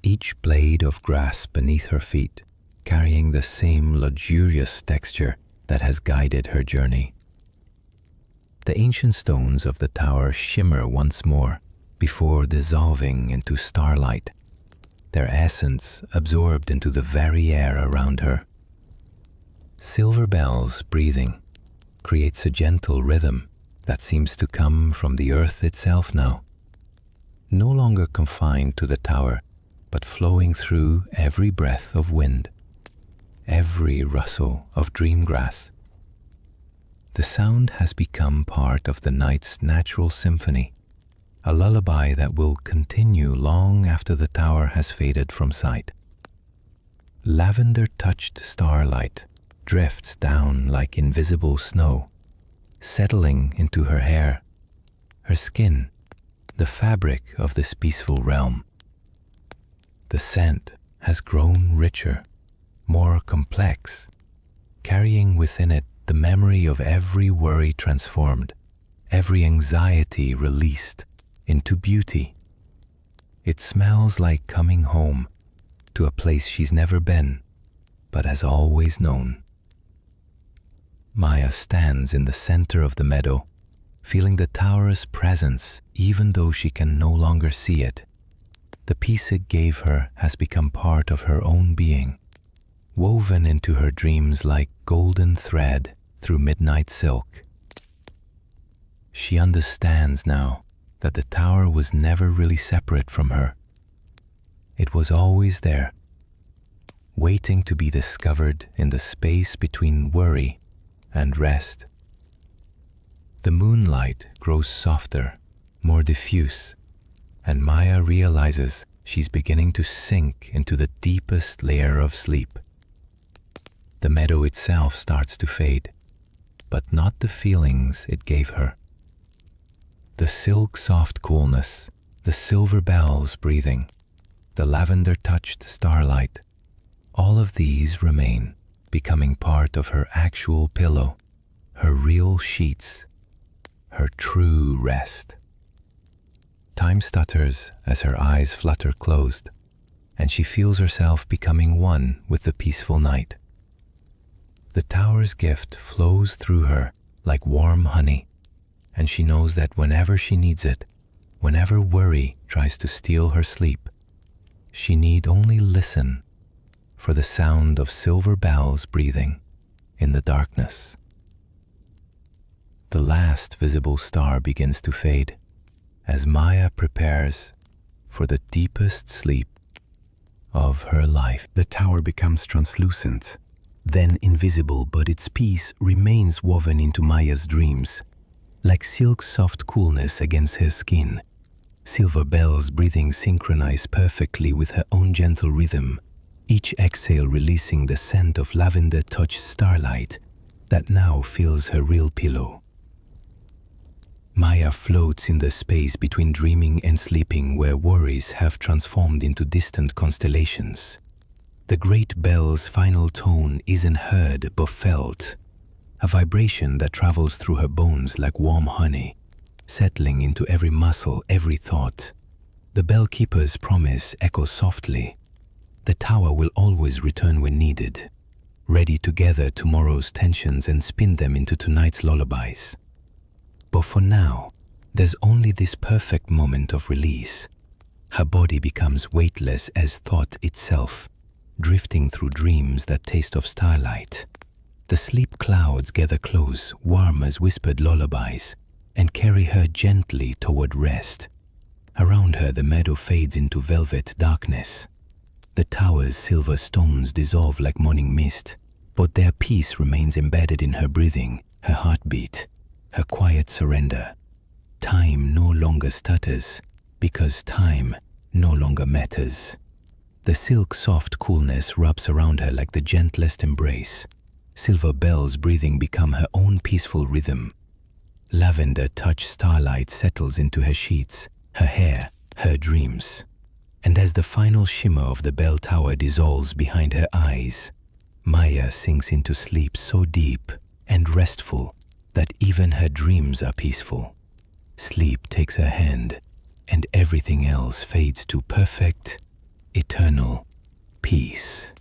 Each blade of grass beneath her feet carrying the same luxurious texture that has guided her journey. The ancient stones of the tower shimmer once more before dissolving into starlight, their essence absorbed into the very air around her. Silver bells breathing creates a gentle rhythm that seems to come from the earth itself now, no longer confined to the tower, but flowing through every breath of wind, every rustle of dream grass. The sound has become part of the night's natural symphony, a lullaby that will continue long after the tower has faded from sight. Lavender-touched starlight drifts down like invisible snow, settling into her hair, her skin, the fabric of this peaceful realm. The scent has grown richer, more complex, carrying within it the memory of every worry transformed, every anxiety released into beauty. It smells like coming home to a place she's never been, but has always known. Maya stands in the center of the meadow, feeling the tower's presence even though she can no longer see it. The peace it gave her has become part of her own being, woven into her dreams like golden thread through midnight silk. She understands now that the tower was never really separate from her. It was always there, waiting to be discovered in the space between worry and rest. The moonlight grows softer, more diffuse, and Maya realizes she's beginning to sink into the deepest layer of sleep. The meadow itself starts to fade, but not the feelings it gave her. The silk-soft coolness, the silver bells breathing, the lavender-touched starlight, all of these remain, becoming part of her actual pillow, her real sheets, her true rest. Time stutters as her eyes flutter closed, and she feels herself becoming one with the peaceful night. The tower's gift flows through her like warm honey, and she knows that whenever she needs it, whenever worry tries to steal her sleep, she need only listen for the sound of silver bells breathing in the darkness. The last visible star begins to fade as Maya prepares for the deepest sleep of her life. The tower becomes translucent, then invisible, but its peace remains woven into Maya's dreams, like silk's soft coolness against her skin. Silver bells breathing synchronize perfectly with her own gentle rhythm, each exhale releasing the scent of lavender-touched starlight that now fills her real pillow. Maya floats in the space between dreaming and sleeping, where worries have transformed into distant constellations. The great bell's final tone isn't heard but felt, a vibration that travels through her bones like warm honey, settling into every muscle, every thought. The bellkeeper's promise echoes softly. The tower will always return when needed, ready to gather tomorrow's tensions and spin them into tonight's lullabies. But for now, there's only this perfect moment of release. Her body becomes weightless as thought itself, drifting through dreams that taste of starlight. The sleep clouds gather close, warm as whispered lullabies, and carry her gently toward rest. Around her, the meadow fades into velvet darkness. The tower's silver stones dissolve like morning mist, but their peace remains embedded in her breathing, her heartbeat, her quiet surrender. Time no longer stutters, because time no longer matters. The silk-soft coolness wraps around her like the gentlest embrace. Silver bells breathing become her own peaceful rhythm. Lavender-touched starlight settles into her sheets, her hair, her dreams. And as the final shimmer of the bell tower dissolves behind her eyes, Maya sinks into sleep so deep and restful that even her dreams are peaceful. Sleep takes her hand, and everything else fades to perfect, eternal peace.